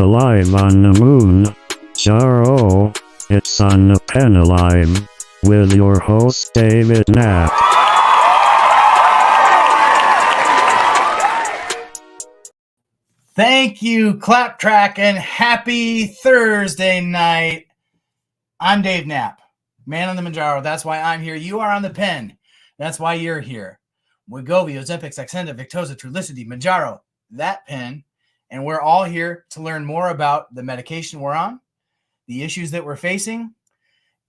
Alive on the Moon, Mounjaro, it's on the Penalime, with your host David Knapp. Thank you, Clap Track, and happy Thursday night. I'm Dave Knapp, man on the Mounjaro. That's why I'm here. You are on the pen. That's why you're here. Wegovy, Ozempic, Saxenda, Victoza, Trulicity, Mounjaro, that pen. And we're all here to learn more about the medication we're on, the issues that we're facing,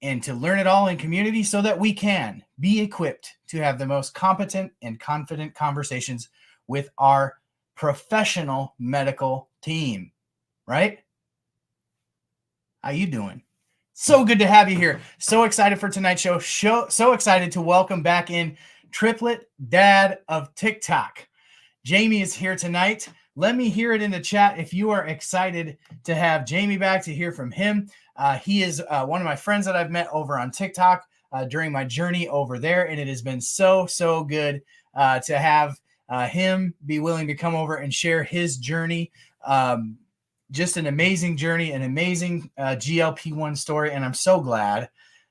and to learn it all in community so that we can be equipped to have the most competent and confident conversations with our professional medical team, right? How you doing? So good to have you here. So excited for tonight's show. So excited to welcome back in Triplet, dad of TikTok. Jamie is here tonight. Let me hear it in the chat if you are excited to have Jamie back, to hear from him. He is one of my friends that I've met over on TikTok during my journey over there, and it has been so good to have him be willing to come over and share his journey. Just an amazing journey, an amazing GLP-1 story, and I'm so glad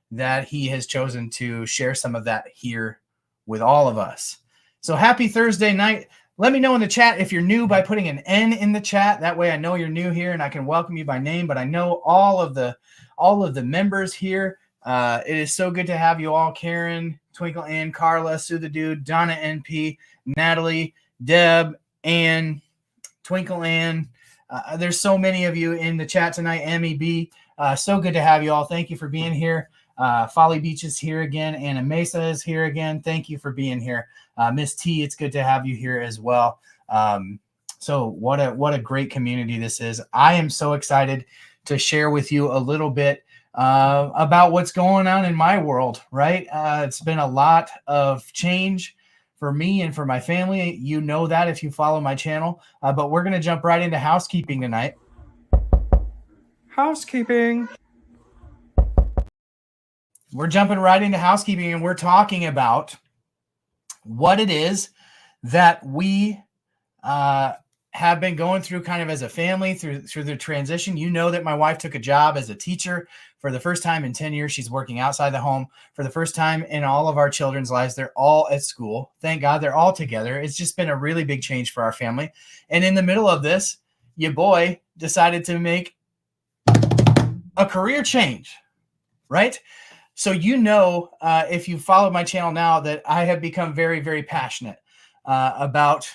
that he has chosen to share some of that here with all of us. So happy Thursday night. Let me know in the chat if you're new by putting an N in the chat. That way I know you're new here and I can welcome you by name, but I know all of the members here. It is so good to have you all. Karen, Twinkle Ann, Carla, Sue the Dude, Donna NP, Natalie, Deb, Ann, Twinkle Ann. There's so many of you in the chat tonight. Emmy B. So good to have you all. Thank you for being here. Folly Beach is here again. Anna Mesa is here again. Thank you for being here. Miss T, it's good to have you here as well. So what a great community this is. I am so excited to share with you a little bit about what's going on in my world, right? It's been a lot of change for me and for my family. You know that if you follow my channel. But we're going to jump right into housekeeping tonight. Housekeeping. We're jumping right into housekeeping, and we're talking about what it is that we have been going through kind of as a family through the transition. You know that my wife took a job as a teacher for the first time in 10 years. She's working outside the home for the first time in all of our children's lives. They're all at school. Thank God they're all together. It's just been a really big change for our family. And in the middle of this, your boy decided to make a career change, right? So you know, if you follow my channel now, that I have become very passionate about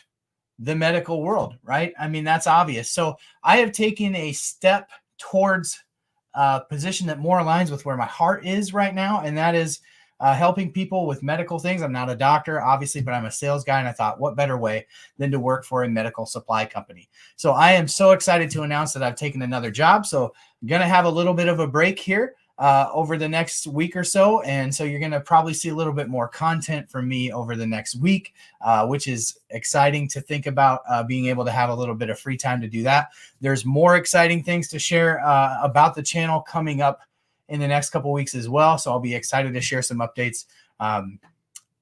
the medical world, right? I mean, that's obvious. So I have taken a step towards a position that more aligns with where my heart is right now, and that is helping people with medical things. I'm not a doctor, obviously, but I'm a sales guy, and I thought, what better way than to work for a medical supply company? So I am so excited to announce that I've taken another job. So I'm going to have a little bit of a break here over the next week or so. And so you're going to probably see a little bit more content from me over the next week, which is exciting to think about, being able to have a little bit of free time to do that. There's more exciting things to share about the channel coming up in the next couple of weeks as well. So I'll be excited to share some updates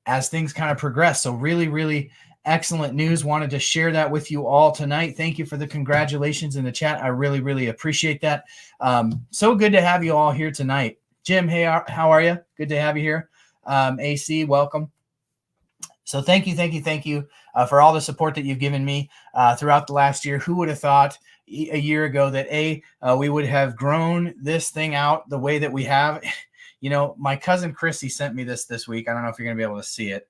as things kind of progress. So really excellent news. Wanted to share that with you all tonight. Thank you for the congratulations in the chat. I really appreciate that. So good to have you all here tonight. Jim, hey, how are you? Good to have you here. AC, welcome. So thank you for all the support that you've given me throughout the last year. Who would have thought a year ago that we would have grown this thing out the way that we have? You know, my cousin Chrissy sent me this week. I don't know if you're going to be able to see it.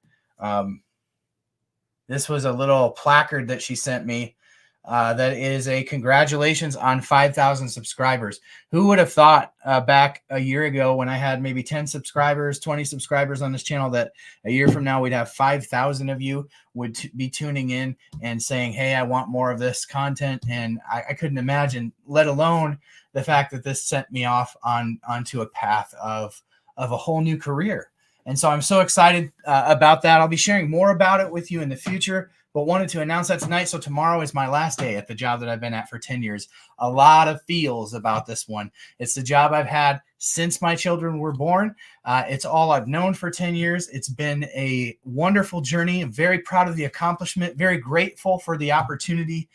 This was a little placard that she sent me that is a congratulations on 5,000 subscribers. Who would have thought back a year ago when I had maybe 10 subscribers, 20 subscribers on this channel, that a year from now we'd have 5,000 of you would be tuning in and saying, hey, I want more of this content. And I couldn't imagine, let alone the fact that this sent me off onto a path of a whole new career. And so I'm so excited about that. I'll be sharing more about it with you in the future, but wanted to announce that tonight. So tomorrow is my last day at the job that I've been at for 10 years. A lot of feels about this one. It's the job I've had since my children were born. It's all I've known for 10 years. It's been a wonderful journey. I'm very proud of the accomplishment, very grateful for the opportunity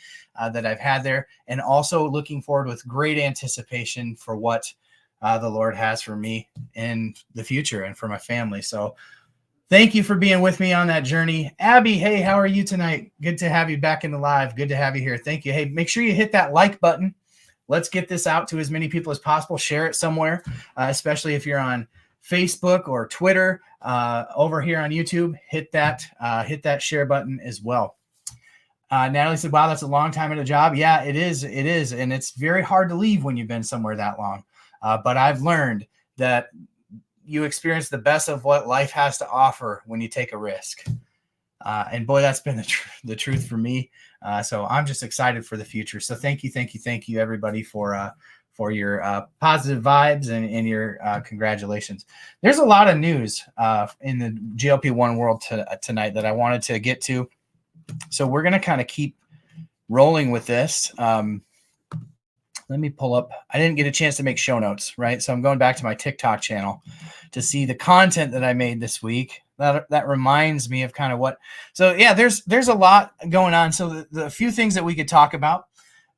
that I've had there, and also looking forward with great anticipation for what the Lord has for me in the future and for my family. So thank you for being with me on that journey. Abby, hey, how are you tonight? Good to have you back in the live. Good to have you here. Thank you. Hey, make sure you hit that like button. Let's get this out to as many people as possible. Share it somewhere, especially if you're on Facebook or Twitter. Over here on YouTube, hit that share button as well. Natalie said, wow, that's a long time at a job. Yeah, it is. It is. And it's very hard to leave when you've been somewhere that long. But I've learned that you experience the best of what life has to offer when you take a risk. And boy, that's been the truth for me. So I'm just excited for the future. So thank you, everybody, for your positive vibes and your congratulations. There's a lot of news in the GLP-1 world tonight that I wanted to get to. So we're going to kind of keep rolling with this. Let me pull up. I didn't get a chance to make show notes, right? So I'm going back to my TikTok channel to see the content that I made this week. That reminds me of kind of what. So yeah, there's a lot going on. So the few things that we could talk about,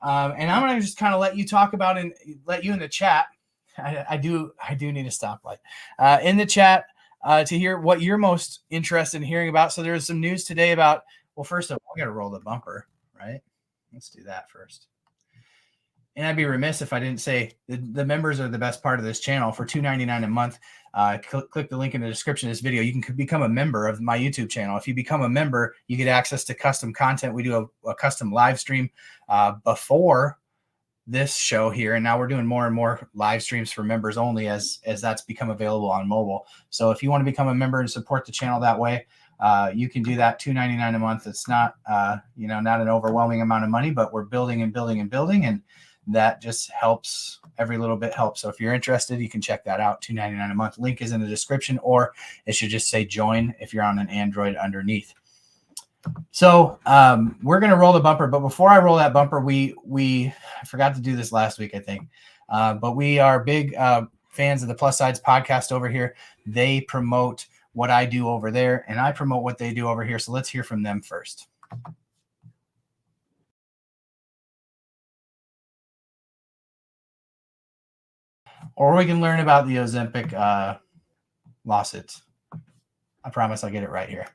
and I'm going to just kind of let you talk about and let you in the chat. I do need a stoplight in the chat to hear what you're most interested in hearing about. So there's some news today about. Well, first of all, I got to roll the bumper, right? Let's do that first. And I'd be remiss if I didn't say the members are the best part of this channel. For $2.99 a month, click the link in the description of this video. You can become a member of my YouTube channel. If you become a member, you get access to custom content. We do a custom live stream before this show here, and now we're doing more and more live streams for members only as that's become available on mobile. So if you want to become a member and support the channel that way, you can do that. $2.99 a month. It's not not an overwhelming amount of money, but we're building and building and building, and that just helps. Every little bit helps. So if you're interested, you can check that out. $2.99 a month. Link is in the description, or it should just say join if you're on an Android underneath. So we're going to roll the bumper, but before I roll that bumper, I forgot to do this last week, I think, but we are big fans of the Plus Sides podcast over here. They promote what I do over there, and I promote what they do over here. So let's hear from them first. Or we can learn about the Ozempic lawsuits. I promise I'll get it right here.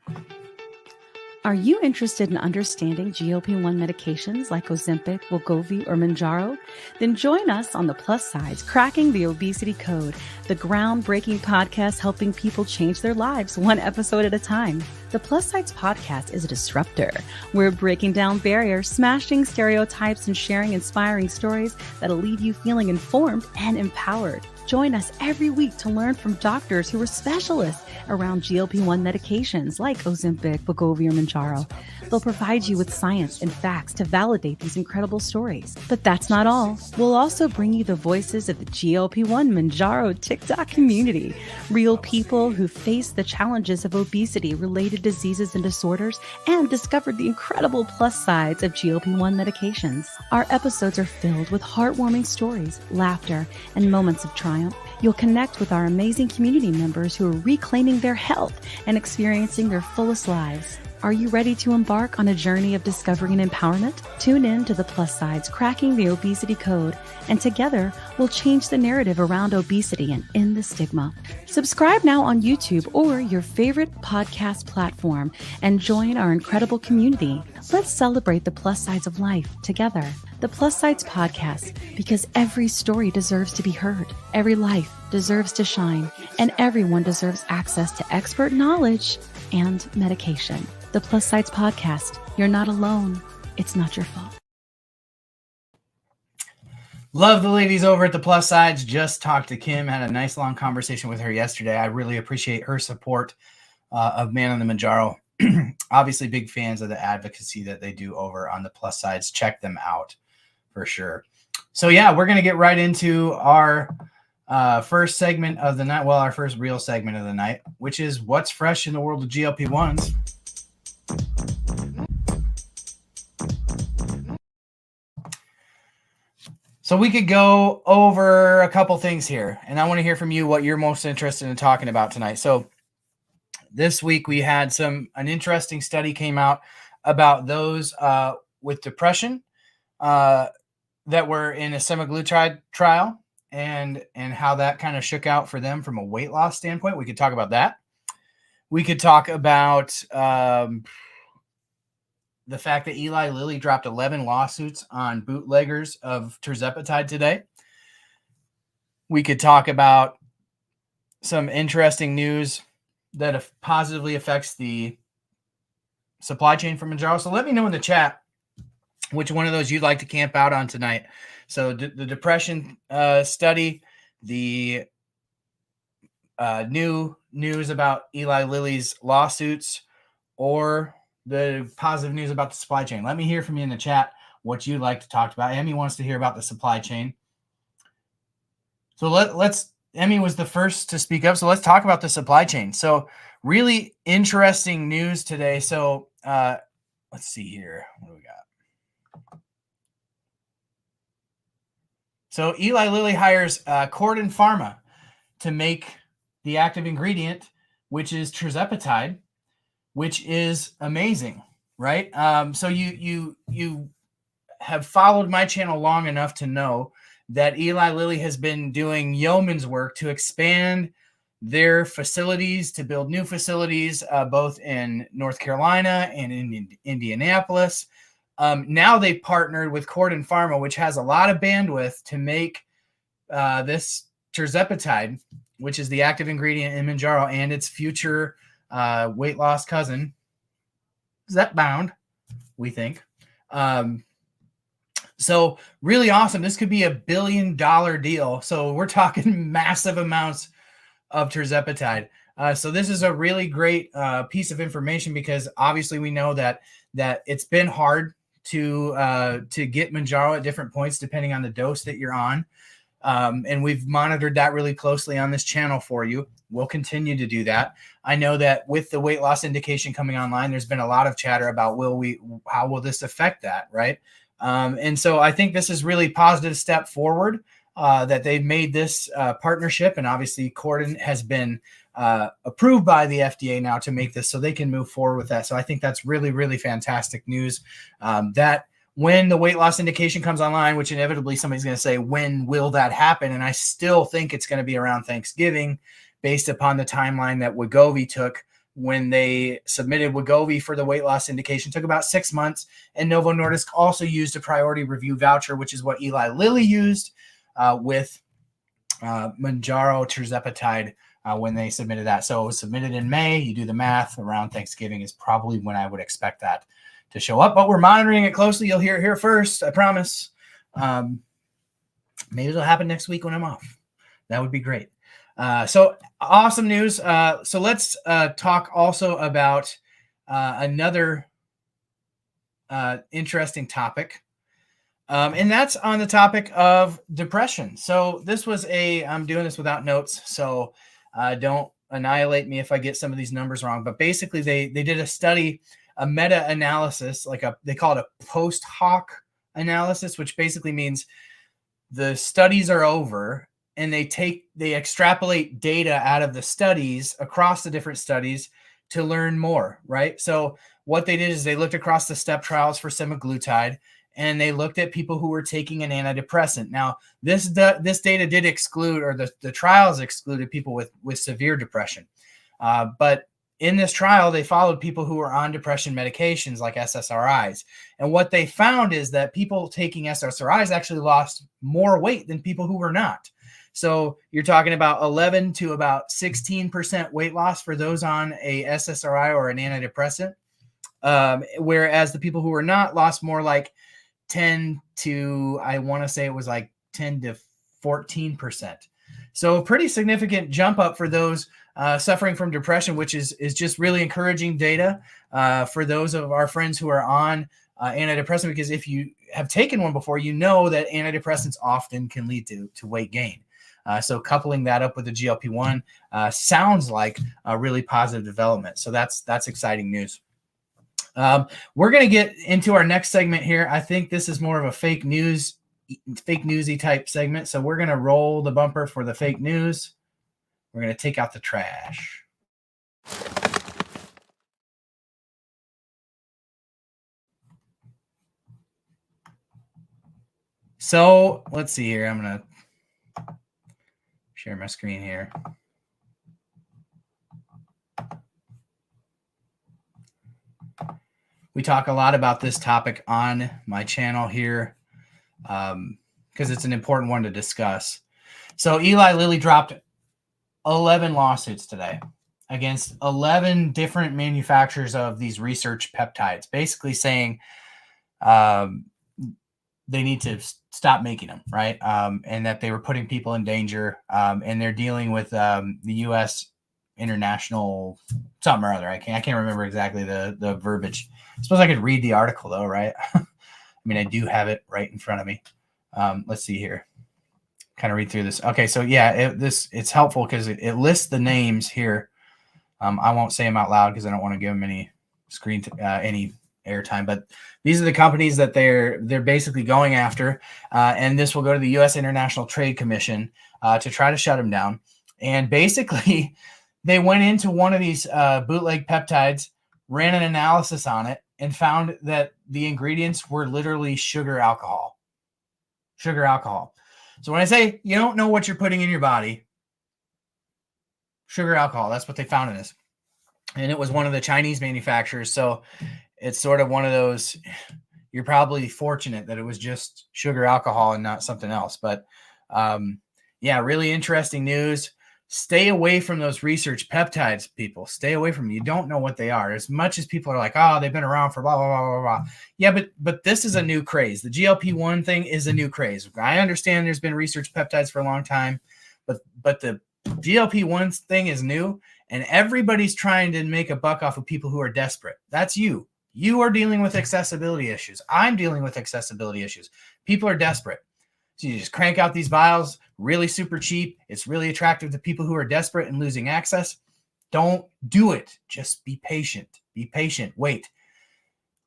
Are you interested in understanding GLP-1 medications like Ozempic, Wegovy, or Mounjaro? Then join us on the Plus Sides, Cracking the Obesity Code, the groundbreaking podcast helping people change their lives one episode at a time. The Plus Sides podcast is a disruptor. We're breaking down barriers, smashing stereotypes, and sharing inspiring stories that'll leave you feeling informed and empowered. Join us every week to learn from doctors who are specialists around GLP-1 medications like Ozempic, Wegovy, or Mounjaro. They'll provide you with science and facts to validate these incredible stories. But that's not all. We'll also bring you the voices of the GLP-1 Mounjaro TikTok community, real people who face the challenges of obesity-related diseases and disorders and discovered the incredible plus sides of GLP-1 medications. Our episodes are filled with heartwarming stories, laughter, and moments of triumph. You'll connect with our amazing community members who are reclaiming their health and experiencing their fullest lives. Are you ready to embark on a journey of discovery and empowerment? Tune in to the Plus Sides, Cracking the Obesity Code, and together we'll change the narrative around obesity and end the stigma. Subscribe now on YouTube or your favorite podcast platform and join our incredible community. Let's celebrate the plus sides of life together. The Plus Sides podcast, because every story deserves to be heard, every life deserves to shine, and everyone deserves access to expert knowledge and medication. The Plus Sides podcast. You're not alone. It's not your fault. Love the ladies over at the Plus Sides. Just talked to Kim. Had a nice long conversation with her yesterday. I really appreciate her support of Man on the Mounjaro. Obviously, big fans of the advocacy that they do over on the Plus Sides. Check them out for sure. So yeah, we're going to get right into our first segment of the night. Well, our first real segment of the night, which is what's fresh in the world of GLP-1s. So we could go over a couple things here, and I want to hear from you what you're most interested in talking about tonight. So this week we had an interesting study came out about those with depression that were in a semaglutide trial and how that kind of shook out for them from a weight loss standpoint. We could talk about that. We could talk about the fact that Eli Lilly dropped 11 lawsuits on bootleggers of Tirzepatide today. We could talk about some interesting news that positively affects the supply chain for Mounjaro. So let me know in the chat which one of those you'd like to camp out on tonight. So the depression study, the new news about Eli Lilly's lawsuits, or the positive news about the supply chain. Let me hear from you in the chat what you'd like to talk about. Emmy wants to hear about the supply chain. So let's Emmy was the first to speak up. So let's talk about the supply chain. So really interesting news today. So let's see here. What do we got? So Eli Lilly hires Corden Pharma to make the active ingredient, which is Tirzepatide, which is amazing, right? So you have followed my channel long enough to know that Eli Lilly has been doing yeoman's work to expand their facilities, to build new facilities, both in North Carolina and in Indianapolis. Now they've partnered with Corden Pharma, which has a lot of bandwidth to make this Tirzepatide, which is the active ingredient in Mounjaro and its future weight loss cousin, Zepbound, we think. So really awesome. This could be $1 billion deal. So we're talking massive amounts of Tirzepatide. So this is a really great piece of information, because obviously we know that it's been hard to get Mounjaro at different points depending on the dose that you're on. And we've monitored that really closely on this channel for you. We'll continue to do that. I know that with the weight loss indication coming online, there's been a lot of chatter about how will this affect that, right? And so I think this is really positive step forward that they've made this partnership, and obviously Corden has been approved by the FDA now to make this, so they can move forward with that. So I think that's really, really fantastic news that when the weight loss indication comes online, which inevitably somebody's going to say, when will that happen? And I still think it's going to be around Thanksgiving, based upon the timeline that Wegovy took when they submitted Wegovy for the weight loss indication. Took about 6 months. And Novo Nordisk also used a priority review voucher, which is what Eli Lilly used with Mounjaro Tirzepatide when they submitted that. So it was submitted in May. You do the math, around Thanksgiving is probably when I would expect that to show up, but we're monitoring it closely. You'll hear it here first, I promise. Maybe it'll happen next week when I'm off. That would be great. So awesome news. So let's talk also about another interesting topic. And that's on the topic of depression. So this was I'm doing this without notes, so don't annihilate me if I get some of these numbers wrong. But basically they did a study, a meta-analysis, they call it a post hoc analysis, which basically means the studies are over and they extrapolate data out of the studies across the different studies to learn more, right? So what they did is they looked across the step trials for semaglutide, and they looked at people who were taking an antidepressant. Now, this data did exclude, or the trials excluded people with severe depression. But in this trial, they followed people who were on depression medications like SSRIs. And what they found is that people taking SSRIs actually lost more weight than people who were not. So you're talking about 11 to about 16% weight loss for those on a SSRI or an antidepressant. Whereas the people who were not lost more like 10 to, I want to say it was like 10 to 14%. So a pretty significant jump up for those suffering from depression, which is just really encouraging data for those of our friends who are on antidepressant, because if you have taken one before, you know that antidepressants often can lead to weight gain. So coupling that up with the GLP-1 sounds like a really positive development. So that's exciting news. We're going to get into our next segment here. I think this is more of a fake news fake newsy type segment. So we're going to roll the bumper for the fake news. We're going to take out the trash. So let's see here. I'm going to share my screen here. We talk a lot about this topic on my channel here because it's an important one to discuss. So Eli Lilly dropped 11 lawsuits today against 11 different manufacturers of these research peptides, basically saying they need to stop making them, right? And that they were putting people in danger. And they're dealing with the U.S. international something or other. I can't remember exactly the verbiage. I suppose I could read the article though, right? I mean, I do have it right in front of me. Let's see here. Kind of read through this. Okay, so yeah, it's helpful because it lists the names here. I won't say them out loud because I don't want to give them any any airtime. But these are the companies that they're basically going after, and this will go to the U.S. International Trade Commission to try to shut them down. And basically, they went into one of these bootleg peptides, ran an analysis on it, and found that the ingredients were literally sugar alcohol. Sugar alcohol. So when I say you don't know what you're putting in your body, sugar alcohol, that's what they found in this. And it was one of the Chinese manufacturers. So it's sort of one of those, you're probably fortunate that it was just sugar alcohol and not something else. But yeah, really interesting news. Stay away from those research peptides, people. Stay away from them. You don't know what they are. As much as people are like, oh, they've been around for blah, blah, blah, blah, blah. Yeah, but this is a new craze. The GLP-1 thing is a new craze. I understand there's been research peptides for a long time, but the GLP-1 thing is new, and everybody's trying to make a buck off of people who are desperate. That's you. You are dealing with accessibility issues. I'm dealing with accessibility issues. People are desperate. So you just crank out these vials, really super cheap. It's really attractive to people who are desperate and losing access. Don't do it. Just be patient. Be patient. Wait.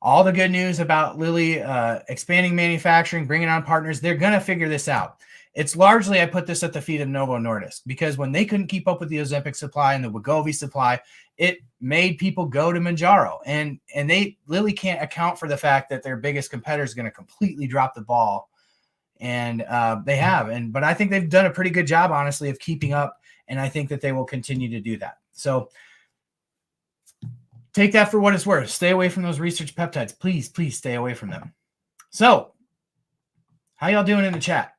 All the good news about Lilly expanding manufacturing, bringing on partners, they're going to figure this out. It's largely, I put this at the feet of Novo Nordisk, because when they couldn't keep up with the Ozempic supply and the Wegovy supply, it made people go to Mounjaro. And Lilly can't account for the fact that their biggest competitor is going to completely drop the ball. And they have. But I think they've done a pretty good job, honestly, of keeping up. And I think that they will continue to do that. So take that for what it's worth. Stay away from those research peptides. Please, please stay away from them. So how y'all doing in the chat?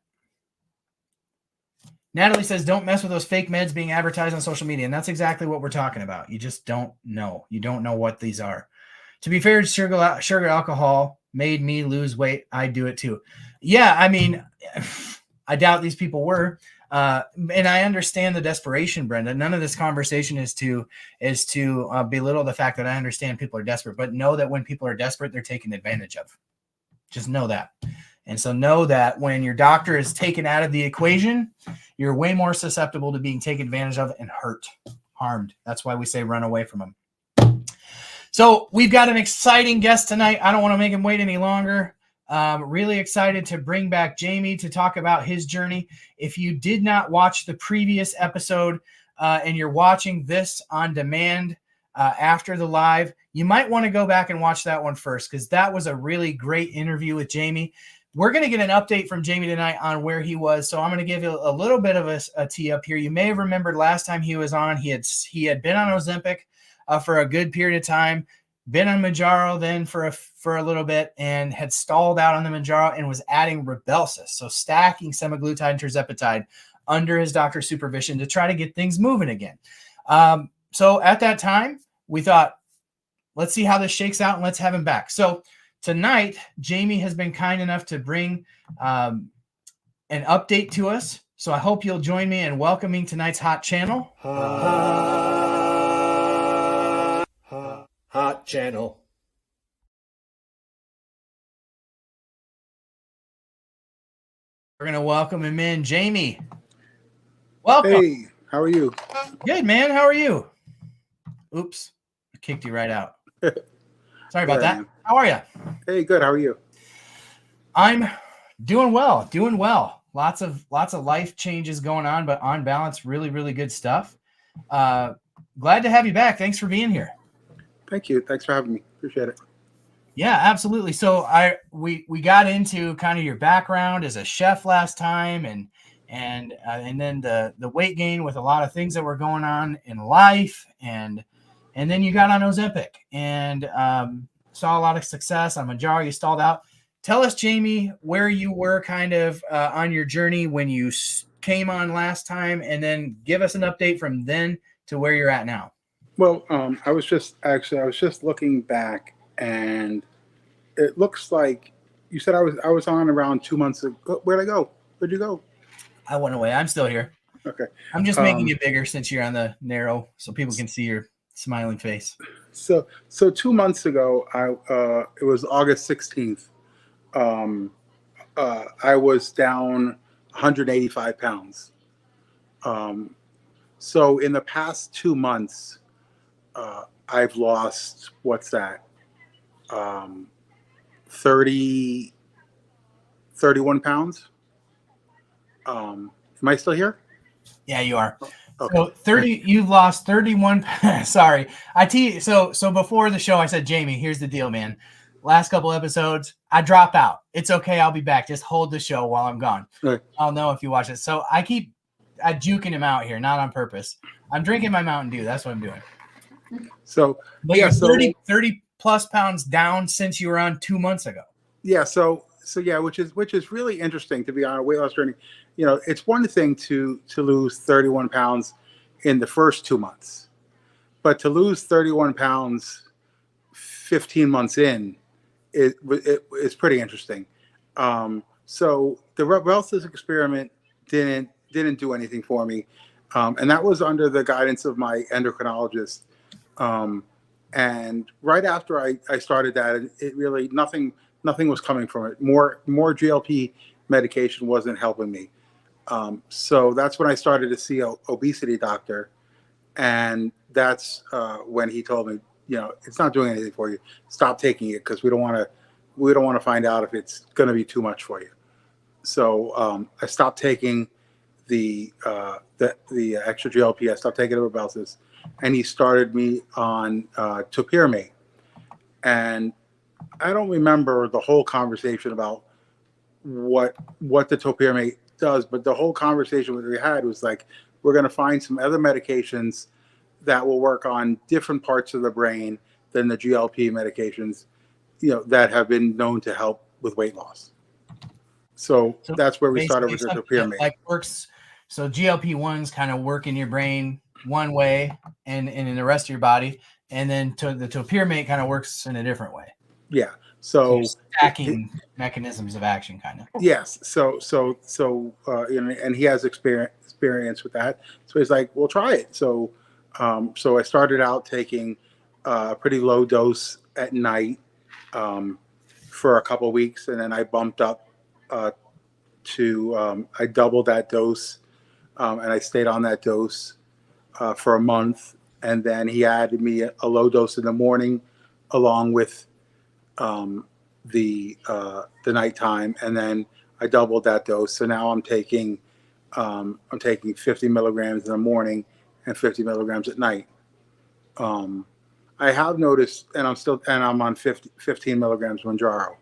Natalie says, don't mess with those fake meds being advertised on social media. And that's exactly what we're talking about. You just don't know. You don't know what these are. To be fair, sugar alcohol made me lose weight. I do it too. Yeah, I mean, I doubt these people were. And I understand the desperation, Brenda. None of this conversation is to belittle the fact that I understand people are desperate, but know that when people are desperate, they're taken advantage of. Just know that. And so know that when your doctor is taken out of the equation, you're way more susceptible to being taken advantage of and harmed. That's why we say run away from them. So we've got an exciting guest tonight. I don't want to make him wait any longer. Really excited to bring back Jamie to talk about his journey. If you did not watch the previous episode and you're watching this on demand after the live, you might want to go back and watch that one first, because that was a really great interview with Jamie. We're going to get an update from Jamie tonight on where he was. So I'm going to give you a little bit of a tee up here. You may have remembered last time he was on, he had been on Ozempic for a good period of time, been on Mounjaro then for a little bit, and had stalled out on the Mounjaro and was adding Rybelsus, so stacking semaglutide and Tirzepatide under his doctor's supervision to try to get things moving again. So at that time, we thought, let's see how this shakes out and let's have him back. So tonight, Jamie has been kind enough to bring an update to us. So I hope you'll join me in welcoming tonight's hot channel. Hot channel. We're going to welcome him in. Jamie, welcome. Hey, how are you? Good, man. How are you? Oops. I kicked you right out. Sorry about that. How are you? Hey, good. How are you? I'm Doing well, doing well. Lots of life changes going on, but on balance, really, really good stuff. Glad to have you back. Thanks for being here. Thank you. Thanks for having me. Appreciate it. Yeah, absolutely. So we got into kind of your background as a chef last time, and then the weight gain with a lot of things that were going on in life, and then you got on Ozempic and saw a lot of success on Mounjaro. You stalled out. Tell us, Jamie, where you were kind of on your journey when you came on last time, and then give us an update from then to where you're at now. Well, I was just looking back, and it looks like you said I was on around 2 months ago. Where'd I go? Where'd you go? I went away. I'm still here. Okay. I'm just making it bigger since you're on the narrow, so people can see your smiling face. So 2 months ago, it was August 16th. I was down 185 pounds. So in the past 2 months, I've lost, what's that? 31 pounds. Am I still here? Yeah, you are. Okay. So 30, you've lost 31. Sorry. So before the show, I said, Jamie, here's the deal, man. Last couple episodes, I drop out. It's okay. I'll be back. Just hold the show while I'm gone. Right. I'll know if you watch it. So I keep juking him out here, not on purpose. I'm drinking my Mountain Dew. That's what I'm doing. So, but yeah, you're 30 plus pounds down since you were on 2 months ago. Yeah. So yeah, which is really interesting to be on a weight loss journey. You know, it's one thing to lose 31 pounds in the first 2 months, but to lose 31 pounds 15 months in, it's pretty interesting. So the Rell's experiment didn't do anything for me, and that was under the guidance of my endocrinologist. And right after I started that, it really nothing was coming from it. More GLP medication wasn't helping me. So that's when I started to see an obesity doctor, and that's when he told me, you know, it's not doing anything for you. Stop taking it, because we don't want to find out if it's going to be too much for you. So I stopped taking the extra GLP. I stopped taking the Rybelsus, and he started me on Topiramate. And I don't remember the whole conversation about what the Topiramate does, but the whole conversation that we had was like, we're going to find some other medications that will work on different parts of the brain than the GLP medications, you know, that have been known to help with weight loss. So that's where we started with the Topiramate. Like works. So GLP-1s kind of work in your brain one way and in the rest of your body, and then the Topiramate kind of works in a different way. Yeah. So stacking mechanisms of action, kind of. Yes. So you know, and he has experience with that. So he's like, "We'll try it." So I started out taking a pretty low dose at night for a couple of weeks, and then I bumped up to I doubled that dose, and I stayed on that dose for a month, and then he added me a low dose in the morning, along with the nighttime, and then I doubled that dose. So now I'm taking 50 milligrams in the morning and 50 milligrams at night. I have noticed, and I'm on 15 milligrams Mounjaro.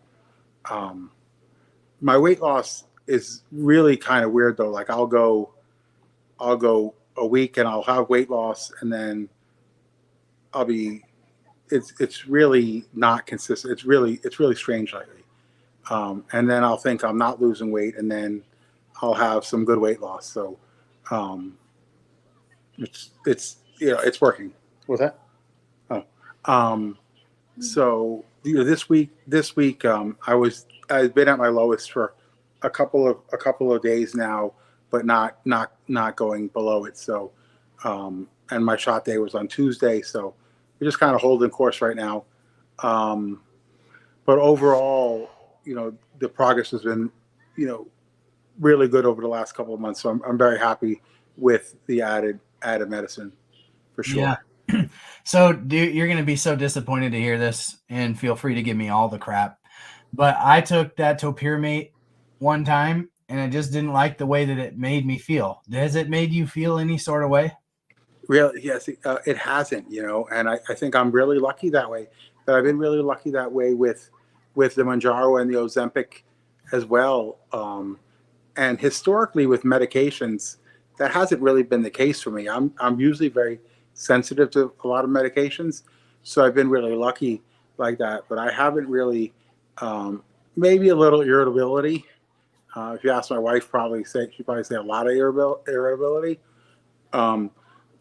My weight loss is really kind of weird though. Like I'll go a week and I'll have weight loss, and then it's really not consistent. It's really strange lately. And then I'll think I'm not losing weight, and then I'll have some good weight loss. So it's you know, it's working. What's that? Oh, so you know, this week I've been at my lowest for a couple of days now, but not going below it. So and my shot day was on Tuesday, so we're just kind of holding course right now. But overall, you know, the progress has been, you know, really good over the last couple of months. So I'm very happy with the added medicine, for sure. Yeah. So you're going to be so disappointed to hear this, and feel free to give me all the crap. But I took that Topiramate one time, and I just didn't like the way that it made me feel. Has it made you feel any sort of way? Really, yes, it hasn't, and I think I'm really lucky that way. That I've been really lucky that way with the Mounjaro and the Ozempic as well. And historically with medications, that hasn't really been the case for me. I'm usually very sensitive to a lot of medications, so I've been really lucky like that. But I haven't really, maybe a little irritability. If you ask my wife, she'd probably say a lot of irritability. Um,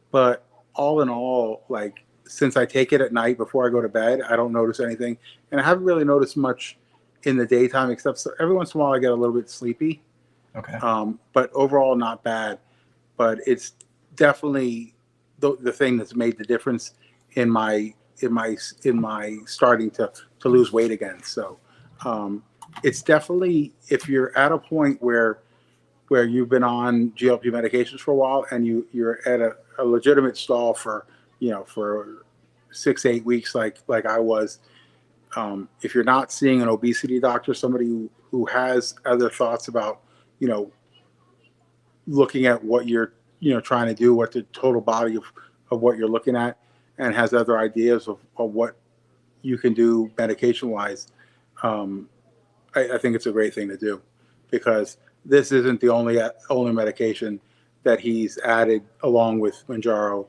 but all in all, like since I take it at night before I go to bed, I don't notice anything, and I haven't really noticed much in the daytime, except every once in a while I get a little bit sleepy. Okay. But overall, not bad. But it's definitely the thing that's made the difference in my starting to lose weight again. So it's definitely, if you're at a point where you've been on GLP medications for a while and you're at a legitimate stall for 6 8 weeks like I was. If you're not seeing an obesity doctor, somebody who has other thoughts about, looking at what you're, trying to do, what the total body of what you're looking at, and has other ideas of what you can do medication wise, I think it's a great thing to do, because this isn't the only medication that he's added along with Mounjaro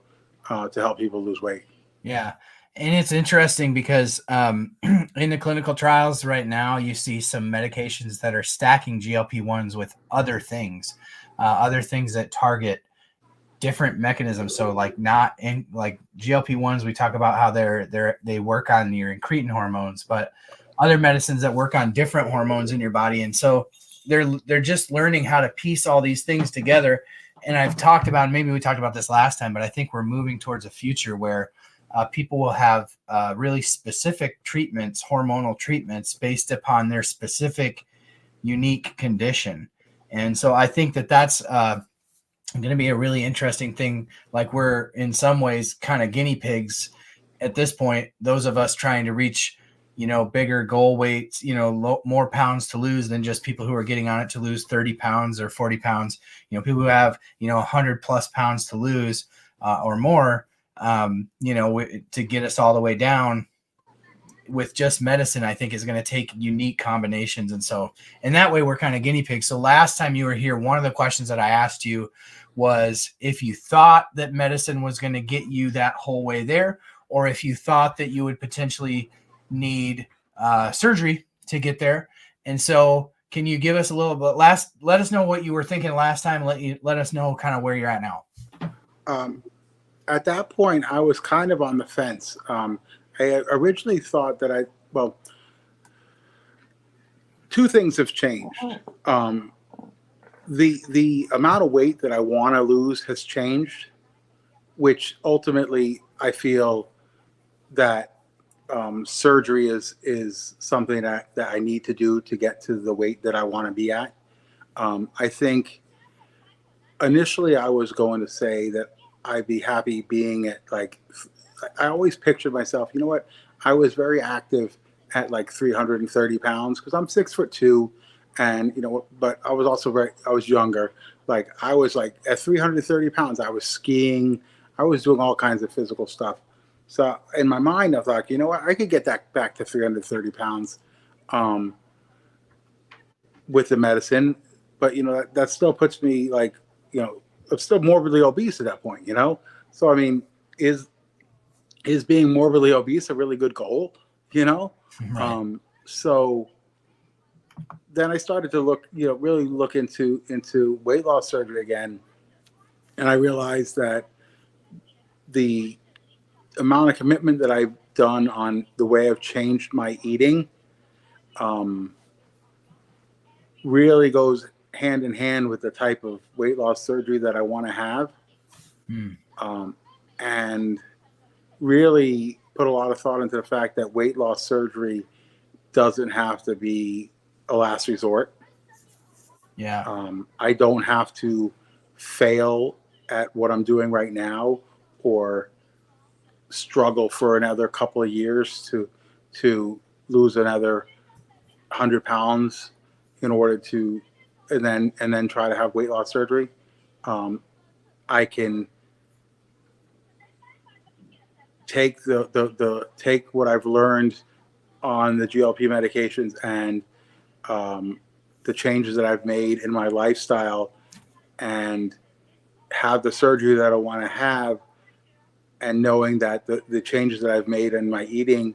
to help people lose weight. Yeah. And it's interesting because in the clinical trials right now, you see some medications that are stacking GLP-1s with other things that target different mechanisms. So like not in like GLP-1s, we talk about how they work on your incretin hormones, but other medicines that work on different hormones in your body. And so they're just learning how to piece all these things together. And I've talked about, maybe we talked about this last time, but I think we're moving towards a future where people will have really specific treatments, hormonal treatments based upon their specific unique condition. And so I think that's going to be a really interesting thing. Like we're in some ways kind of guinea pigs at this point, those of us trying to reach, bigger goal weights, more pounds to lose than just people who are getting on it to lose 30 pounds or 40 pounds, people who have, 100 plus pounds to lose or more, to get us all the way down with just medicine, I think is going to take unique combinations. And so in that way, we're kind of guinea pigs. So last time you were here, one of the questions that I asked you was if you thought that medicine was going to get you that whole way there, or if you thought that you would potentially need surgery to get there. And so can you give us a little bit let us know what you were thinking last time. Let us know kind of where you're at now. At that point, I was kind of on the fence. I originally thought that two things have changed. The amount of weight that I want to lose has changed, which ultimately I feel that surgery is something that I need to do to get to the weight that I want to be at. I think initially I was going to say that I'd be happy being at I always pictured myself, I was very active at like 330 pounds because I'm 6'2", and but I was also I was younger. Like I was like at 330 pounds, I was skiing, I was doing all kinds of physical stuff. So in my mind, I thought, I could get that back to 330 pounds with the medicine, but that still puts me like, I'm still morbidly obese at that point, So I mean, is being morbidly obese a really good goal, Right. So then I started to look, really look into weight loss surgery again, and I realized that the amount of commitment that I've done on the way I've changed my eating really goes hand in hand with the type of weight loss surgery that I want to have. And really put a lot of thought into the fact that weight loss surgery doesn't have to be a last resort. Yeah. I don't have to fail at what I'm doing right now or struggle for another couple of years to lose another 100 pounds, in order to, and then try to have weight loss surgery. I can take take what I've learned on the GLP medications and the changes that I've made in my lifestyle and have the surgery that I want to have, and knowing that the changes that I've made in my eating,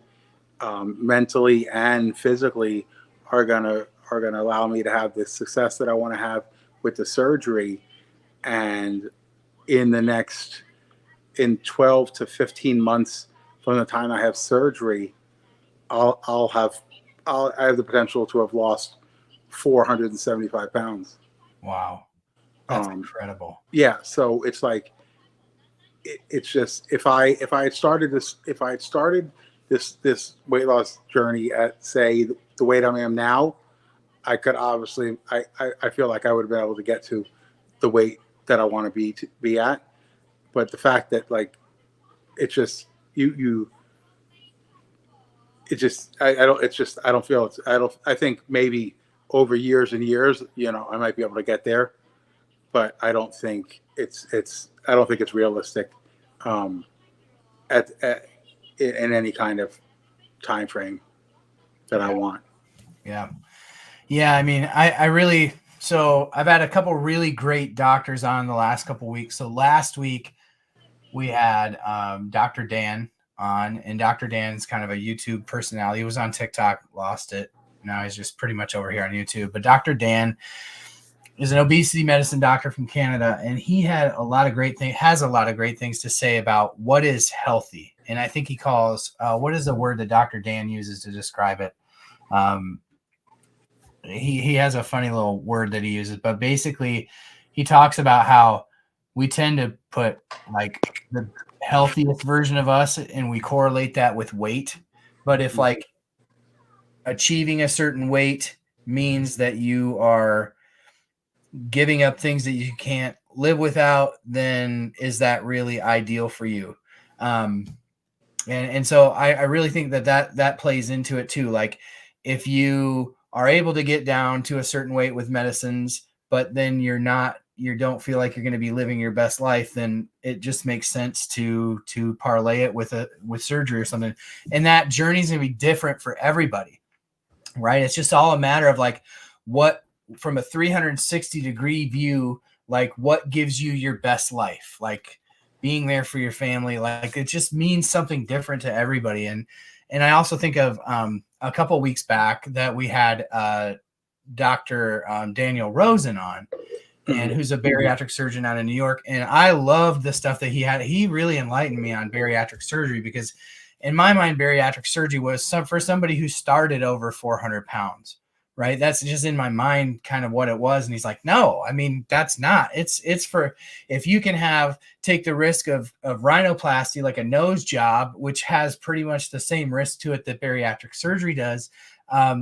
mentally and physically, are gonna allow me to have the success that I want to have with the surgery. And in 12 to 15 months from the time I have surgery, I have the potential to have lost 475 pounds. Wow. That's incredible. Yeah. So it's like, it's just, if I had started this weight loss journey at, say, the weight I am now, I could obviously, I feel like I would have been able to get to the weight that I want to be at. But the fact that, like, it's just, I think maybe over years and years, I might be able to get there, but I don't think it's realistic, in any kind of time frame that I want. Yeah. Yeah. I mean, I really, so I've had a couple really great doctors on the last couple weeks. So last week we had Dr. Dan on, and Dr. Dan's kind of a YouTube personality. He was on TikTok, lost it. Now he's just pretty much over here on YouTube. But Dr. Dan is an obesity medicine doctor from Canada, and he has a lot of great things to say about what is healthy. And I think he calls, what is the word that Dr. Dan uses to describe it? He has a funny little word that he uses, but basically he talks about how we tend to put, like, the healthiest version of us, and we correlate that with weight. But if, like, achieving a certain weight means that you are giving up things that you can't live without, then is that really ideal for you? And so I really think that plays into it too. Like, if you are able to get down to a certain weight with medicines, but then you don't feel like you're going to be living your best life, then it just makes sense to parlay it with surgery or something. And that journey is going to be different for everybody, right? It's just all a matter of, like, what, from a 360-degree view, like, what gives you your best life, like being there for your family. Like, it just means something different to everybody. And I also think of a couple weeks back that we had Dr. Daniel Rosen on, and who's a bariatric surgeon out in New York. And I loved the stuff that he had. He really enlightened me on bariatric surgery, because in my mind, bariatric surgery was for somebody who started over 400 pounds, right? That's just in my mind kind of what it was. And he's like, no, I mean, that's not, it's for, if you can take the risk of rhinoplasty, like a nose job, which has pretty much the same risk to it that bariatric surgery does,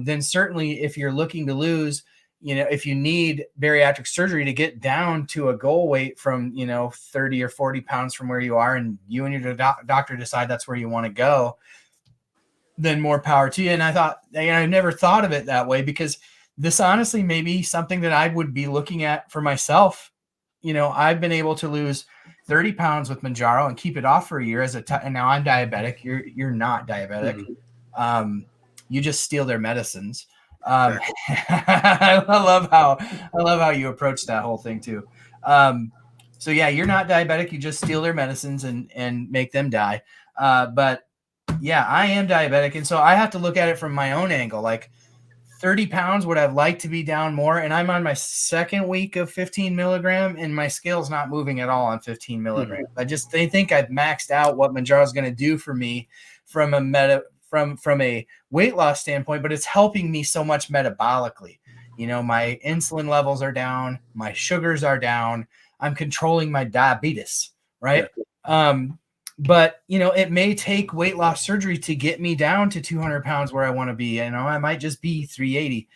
then certainly if you're looking to lose, if you need bariatric surgery to get down to a goal weight from, 30 or 40 pounds from where you are, and you and your doctor decide that's where you want to go, then more power to you. And I thought, I never thought of it that way, because this honestly may be something that I would be looking at for myself. I've been able to lose 30 pounds with Mounjaro and keep it off for a year and now I'm diabetic. You're not diabetic. Mm-hmm. You just steal their medicines. I love how you approach that whole thing too. So yeah, you're not diabetic. You just steal their medicines and make them die. But yeah, I am diabetic. And so I have to look at it from my own angle. Like, 30 pounds, would I like to be down more? And I'm on my second week of 15 milligram, and my scale's not moving at all on 15 milligrams. Mm-hmm. They think I've maxed out what Mounjaro is going to do for me from a weight loss standpoint, but it's helping me so much metabolically. My insulin levels are down, my sugars are down, I'm controlling my diabetes, right? Yeah. But, it may take weight loss surgery to get me down to 200 pounds where I want to be. I might just be 380.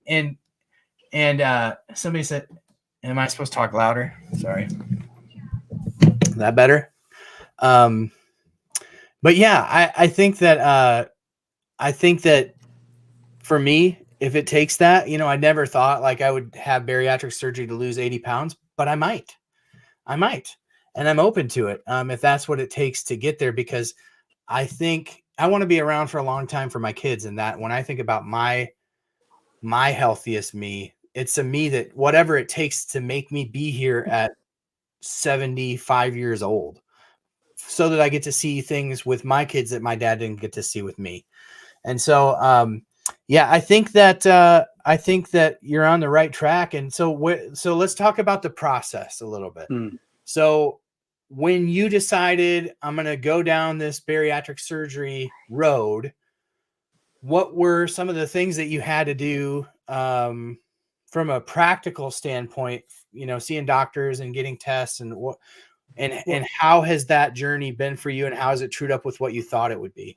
And somebody said, am I supposed to talk louder? Sorry. Is that better? But yeah, I think that for me, if it takes that, you know, I never thought like I would have bariatric surgery to lose 80 pounds, but I might, and I'm open to it. If that's what it takes to get there, because I think I want to be around for a long time for my kids. And that when I think about my healthiest me, it's a me that whatever it takes to make me be here at 75 years old, so that I get to see things with my kids that my dad didn't get to see with me. And so, yeah, I think that you're on the right track. And so, so let's talk about the process a little bit. So when you decided I'm going to go down this bariatric surgery road, what were some of the things that you had to do from a practical standpoint, you know, seeing doctors and getting tests, and what, and how has that journey been for you, and how has it trued up with what you thought it would be?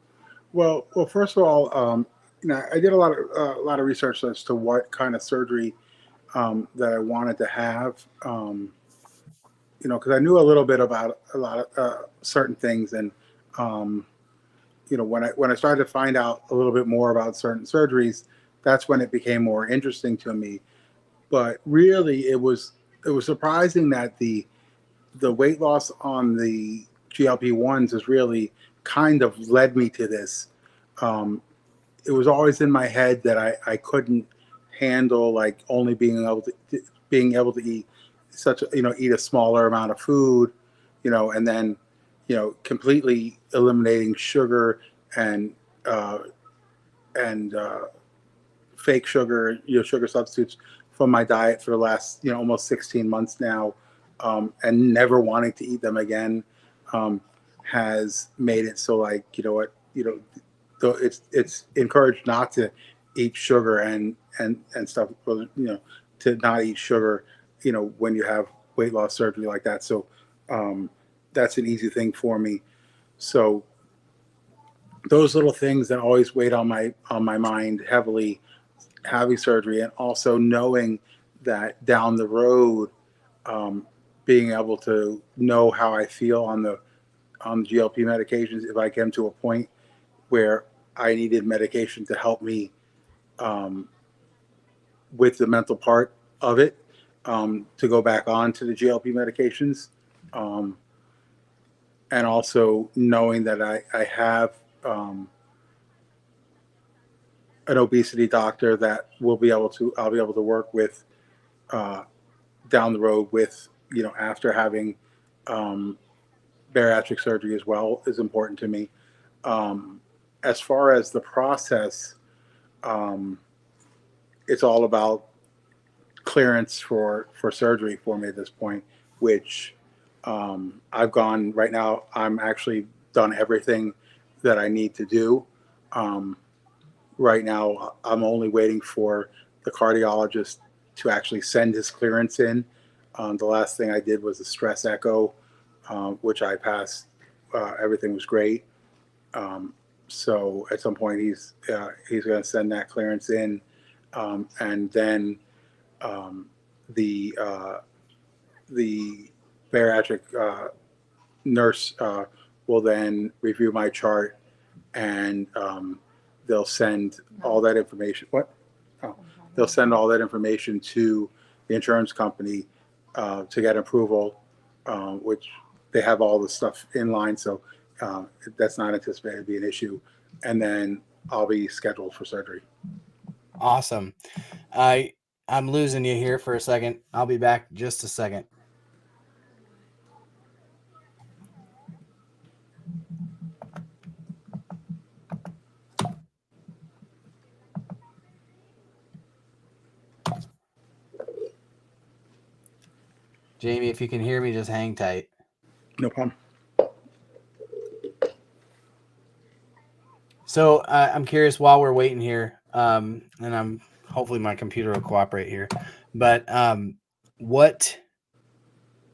Well, first of all, you know, I did a lot of research as to what kind of surgery that I wanted to have. You know, because I knew a little bit about a lot of certain things, and you know, when I started to find out a little bit more about certain surgeries, that's when it became more interesting to me. But really, it was surprising that the weight loss on the GLP-1s has really kind of led me to this. It was always in my head that I couldn't handle like only being able to eat such a, you know, eat a smaller amount of food, you know, and then, you know, completely eliminating sugar and uh, and fake sugar, you know, sugar substitutes from my diet for the last, you know, almost 16 months now, and never wanting to eat them again, has made it so, like, you know what, you know, so it's encouraged not to eat sugar and stuff, you know, to not eat sugar, you know, when you have weight loss surgery like that. So that's an easy thing for me. So those little things that always weighed on my mind heavily, having surgery, and also knowing that down the road, being able to know how I feel on the GLP medications, if I came to a point where I needed medication to help me with the mental part of it, to go back on to the GLP medications, and also knowing that I have an obesity doctor that I'll be able to work with down the road with, you know, after having bariatric surgery as well, is important to me. As far as the process, it's all about clearance for surgery for me at this point, which I've gone right now. I'm actually done everything that I need to do. Right now, I'm only waiting for the cardiologist to actually send his clearance in. The last thing I did was a stress echo, which I passed. Everything was great. So at some point, he's going to send that clearance in, and then the the bariatric nurse will then review my chart, and they'll send all that information. What? Oh, they'll send all that information to the insurance company to get approval, which they have all the stuff in line, so that's not anticipated to be an issue. And then I'll be scheduled for surgery. Awesome. I'm losing you here for a second. I'll be back just a second. Jamie, if you can hear me, just hang tight. No problem. So I'm curious while we're waiting here, and I'm hopefully my computer will cooperate here, but what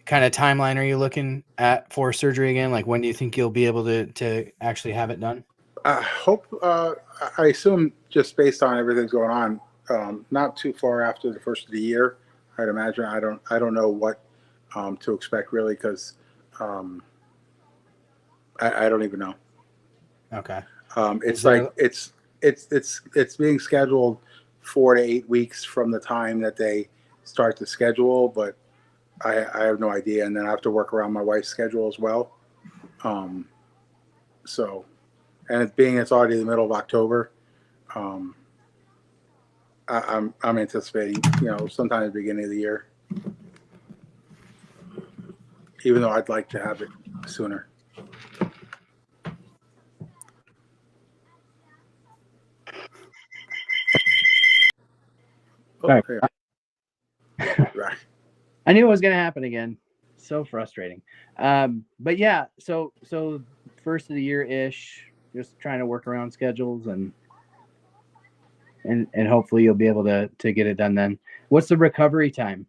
kind of timeline are you looking at for surgery again? Like, when do you think you'll be able to actually have it done? I hope. I assume, just based on everything's going on, not too far after the first of the year, I'd imagine. I don't know what to expect really, because I don't even know. Okay. It's like it's being scheduled 4 to 8 weeks from the time that they start the schedule, but I have no idea. And then I have to work around my wife's schedule as well. So, and it's already the middle of October. I'm anticipating, sometime at the beginning of the year, even though I'd like to have it sooner. Oh, Right. Right. I knew it was going to happen again. So frustrating. But yeah, so first of the year ish, just trying to work around schedules and hopefully you'll be able to get it done then. What's the recovery time?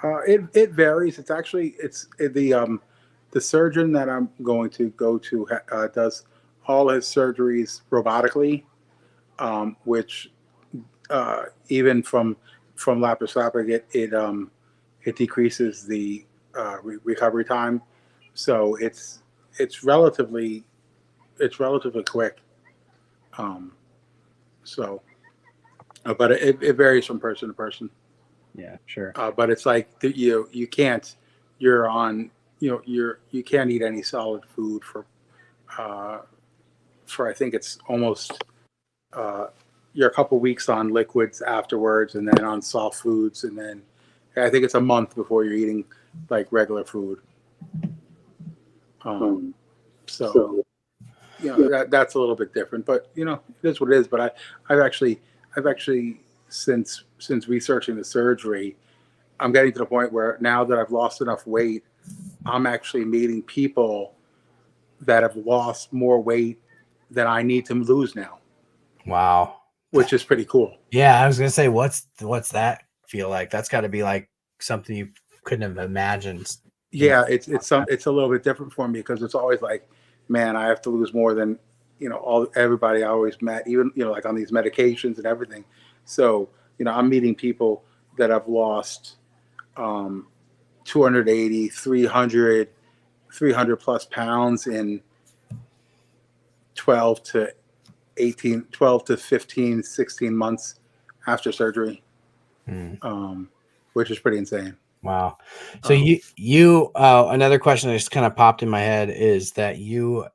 It varies. It's actually the surgeon that I'm going to go to does all his surgeries robotically, which even from laparoscopic it decreases the recovery time. So it's relatively quick. But it varies from person to person. Yeah, sure. But it's like you can't you can't eat any solid food for I think it's almost you're a couple weeks on liquids afterwards, and then on soft foods, and then I think it's a month before you're eating like regular food. So that's a little bit different, but it is what it is. But I've actually since researching the surgery, I'm getting to the point where now that I've lost enough weight, I'm actually meeting people that have lost more weight than I need to lose now. Wow. Which is pretty cool. Yeah, I was gonna say, what's that feel like? That's got to be like something you couldn't have imagined. Yeah, it's a little bit different for me because it's always like, man, I have to lose more than everybody I always met, even like on these medications and everything. So I'm meeting people that have lost 280, 300 plus pounds in 12 to 15, 16 months after surgery, which is pretty insane. Wow. So you another question that just kind of popped in my head is that you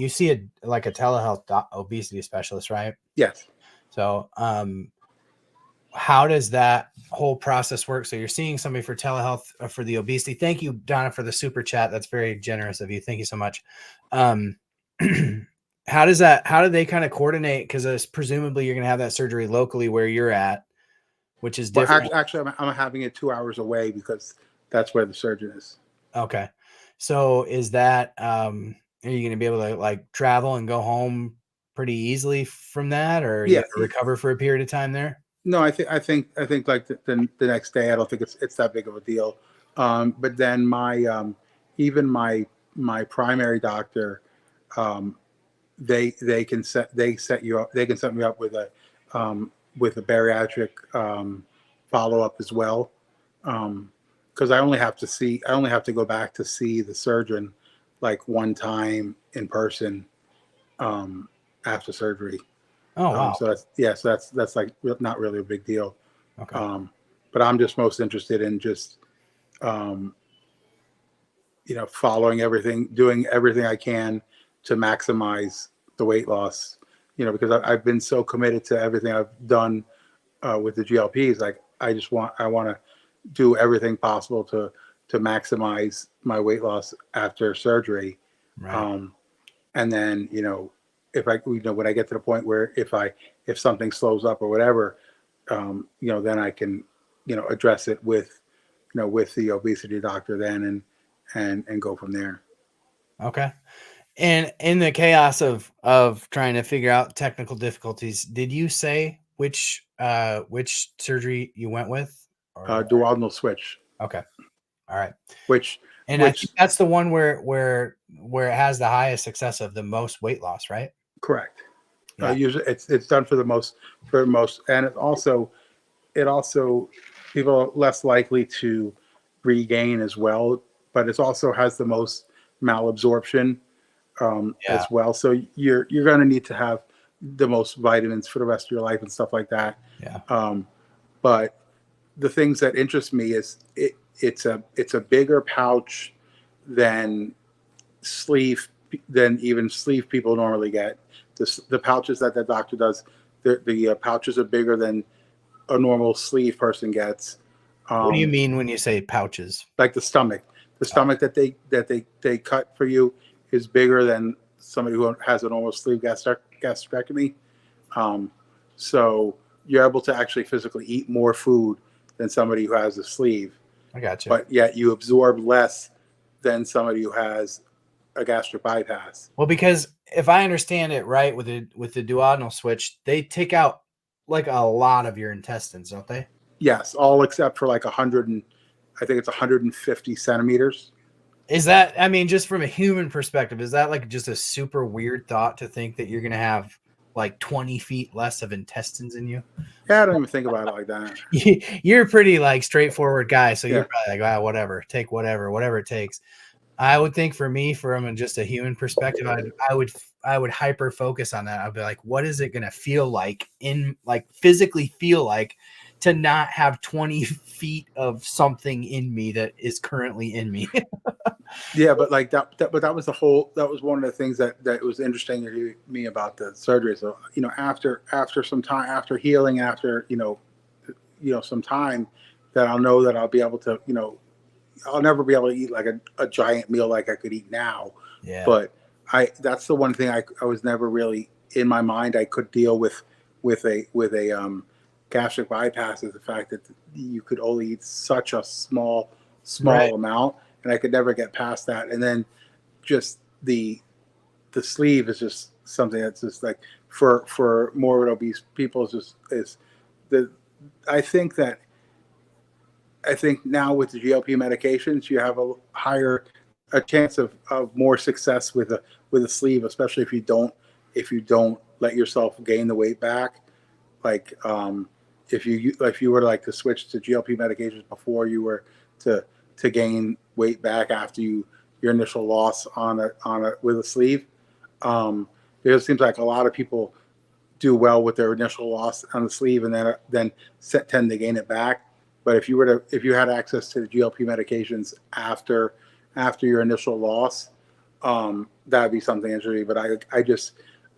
see a telehealth obesity specialist, right? Yes. So how does that whole process work? So you're seeing somebody for telehealth for the obesity. Thank you, Donna, for the super chat. That's very generous of you. Thank you so much. How do they kind of coordinate? Because presumably you're going to have that surgery locally where you're at, which is different. Well, actually, I'm having it 2 hours away because that's where the surgeon is. Okay. So is that, are you going to be able to like travel and go home pretty easily from that, or you have to recover for a period of time there? No, I think like the next day, I don't think it's that big of a deal. But then my even my primary doctor, they can set you up. They can set me up with a bariatric follow up as well. Because I only have to go back to see the surgeon like one time in person after surgery. Oh wow. So that's like not really a big deal. Okay. But I'm just most interested in just following everything, doing everything I can to maximize the weight loss. Because I've been so committed to everything I've done with the GLPs. Like I want to do everything possible to maximize my weight loss after surgery. Right. And then if when I get to the point where if something slows up or whatever, then I can address it with the obesity doctor then and go from there. Okay. And in the chaos of trying to figure out technical difficulties, did you say which surgery you went with? Duodenal switch. Okay. All right. I think that's the one where it has the highest success of the most weight loss, right? Correct. Yeah. Usually it's done for the most, and it also people are less likely to regain as well, but it also has the most malabsorption as well. So you're going to need to have the most vitamins for the rest of your life and stuff like that. Yeah. But the things that interest me is it's a bigger pouch than even sleeve people normally get. The pouches that the doctor does, the pouches are bigger than a normal sleeve person gets. What do you mean when you say pouches? Like the stomach that they cut for you is bigger than somebody who has a normal sleeve gastrectomy. So you're able to actually physically eat more food than somebody who has a sleeve. I got you. But yet you absorb less than somebody who has a gastric bypass. Well, because if I understand it right, with the duodenal switch, they take out like a lot of your intestines, don't they? Yes, all except for like 100 and I think it's 150 centimeters. Is that, I mean, just from a human perspective, is that like just a super weird thought to think that you're going to have like 20 feet less of intestines in you? Yeah, I don't even think about it like that. You're a pretty like straightforward guy. So Yeah. you're probably like, whatever, take whatever it takes. I would think for me, from just a human perspective, I would hyper focus on that. I'd be like, what is it going to feel like physically feel like to not have 20 feet of something in me that is currently in me? Yeah, but like that was one of the things that was interesting to me about the surgery. So, after some time, after healing, after, some time, that I'll know that I'll be able to, I'll never be able to eat like a giant meal like I could eat now. Yeah. But that's the one thing I was never really in my mind I could deal with a gastric bypass, is the fact that you could only eat such a small Right. amount, and I could never get past that. And then just the sleeve is just something that's just like for morbid obese people I think now with the GLP medications, you have a chance of more success with a sleeve, especially if you don't let yourself gain the weight back. Like if you were like to switch to GLP medications before you were to gain weight back after your initial loss with a sleeve, it seems like a lot of people do well with their initial loss on the sleeve and then tend to gain it back. But if you had access to the GLP medications after your initial loss, that'd be something interesting. But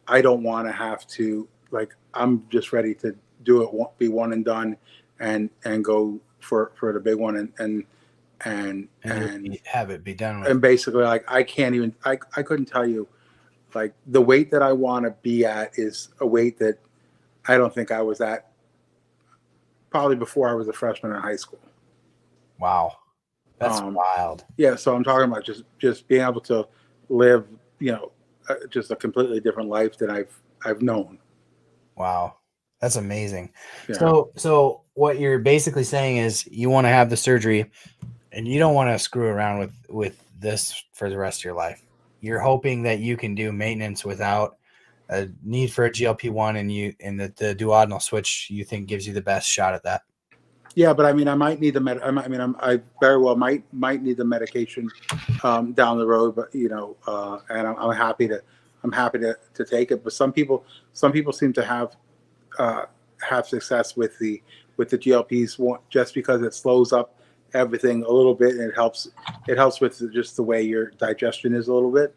I don't want to have to, like, I'm just ready to do it, be one and done, and go for the big one and have it be done with. And basically, like, I couldn't tell you, like, the weight that I want to be at is a weight that I don't think I was at probably before I was a freshman in high school. Wow. That's wild. Yeah. So I'm talking about just being able to live, just a completely different life than I've known. Wow. That's amazing. Yeah. So what you're basically saying is you want to have the surgery and you don't want to screw around with this for the rest of your life. You're hoping that you can do maintenance without a need for a GLP-1 and the duodenal switch you think gives you the best shot at that. Yeah, but I mean, I might need I very well might need the medication down the road, but and I'm happy to take it. But some people seem to have success with the GLPs just because it slows up everything a little bit, and it helps with just the way your digestion is a little bit.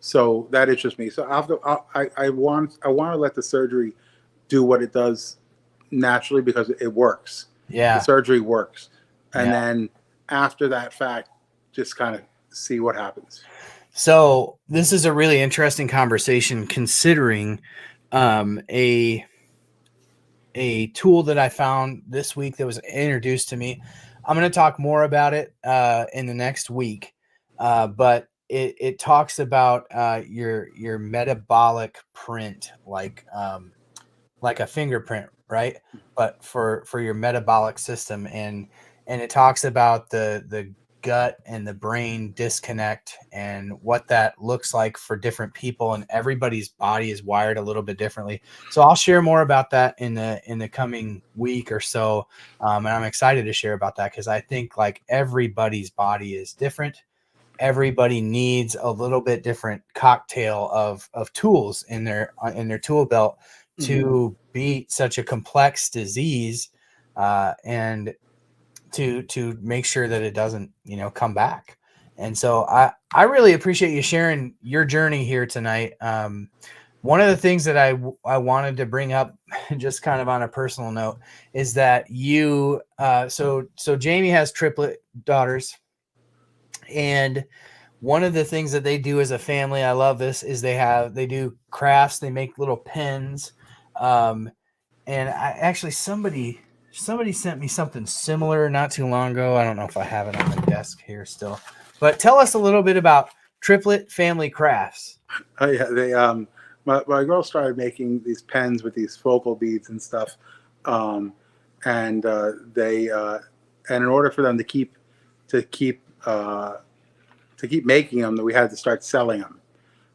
So that interests me. So I want to let the surgery do what it does naturally, because it works. Yeah. The surgery works. And then after that fact, just kind of see what happens. So this is a really interesting conversation, considering a tool that I found this week that was introduced to me. I'm going to talk more about it in the next week, but it talks about your metabolic print, like a fingerprint, right? But for your metabolic system, and it talks about the gut and the brain disconnect and what that looks like for different people, and everybody's body is wired a little bit differently. So I'll share more about that in the coming week or so, and I'm excited to share about that because I think like everybody's body is different. everybody needs a little bit different cocktail of tools in their tool belt to beat such a complex disease, and to make sure that it doesn't, come back. And so I really appreciate you sharing your journey here tonight. One of the things that I wanted to bring up, just kind of on a personal note, is that you, so Jamie has triplet daughters, and one of the things that they do as a family, I love this, is they do crafts, they make little pens, and I actually somebody sent me something similar not too long ago. I don't know if I have it on my desk here still, but tell us a little bit about Triplet Family Crafts. Oh yeah, they my girl started making these pens with these focal beads and stuff, and in order for them to keep making them, that we had to start selling them.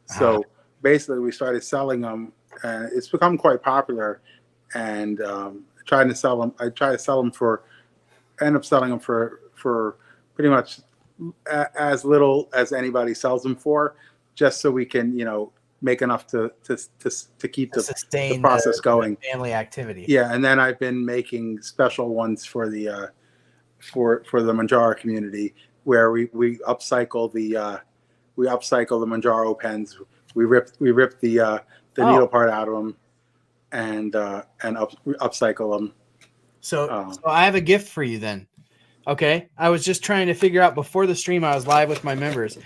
So basically, we started selling them, and it's become quite popular. And trying to sell them, I try to sell them end up selling them for pretty much as little as anybody sells them for, just so we can make enough to keep the process going. The family activity. Yeah, and then I've been making special ones for the Mounjaro community, where we upcycle the Mounjaro pens. We rip the needle part out of them and upcycle them. So I have a gift for you then. Okay, I was just trying to figure out before the stream. I was live with my members.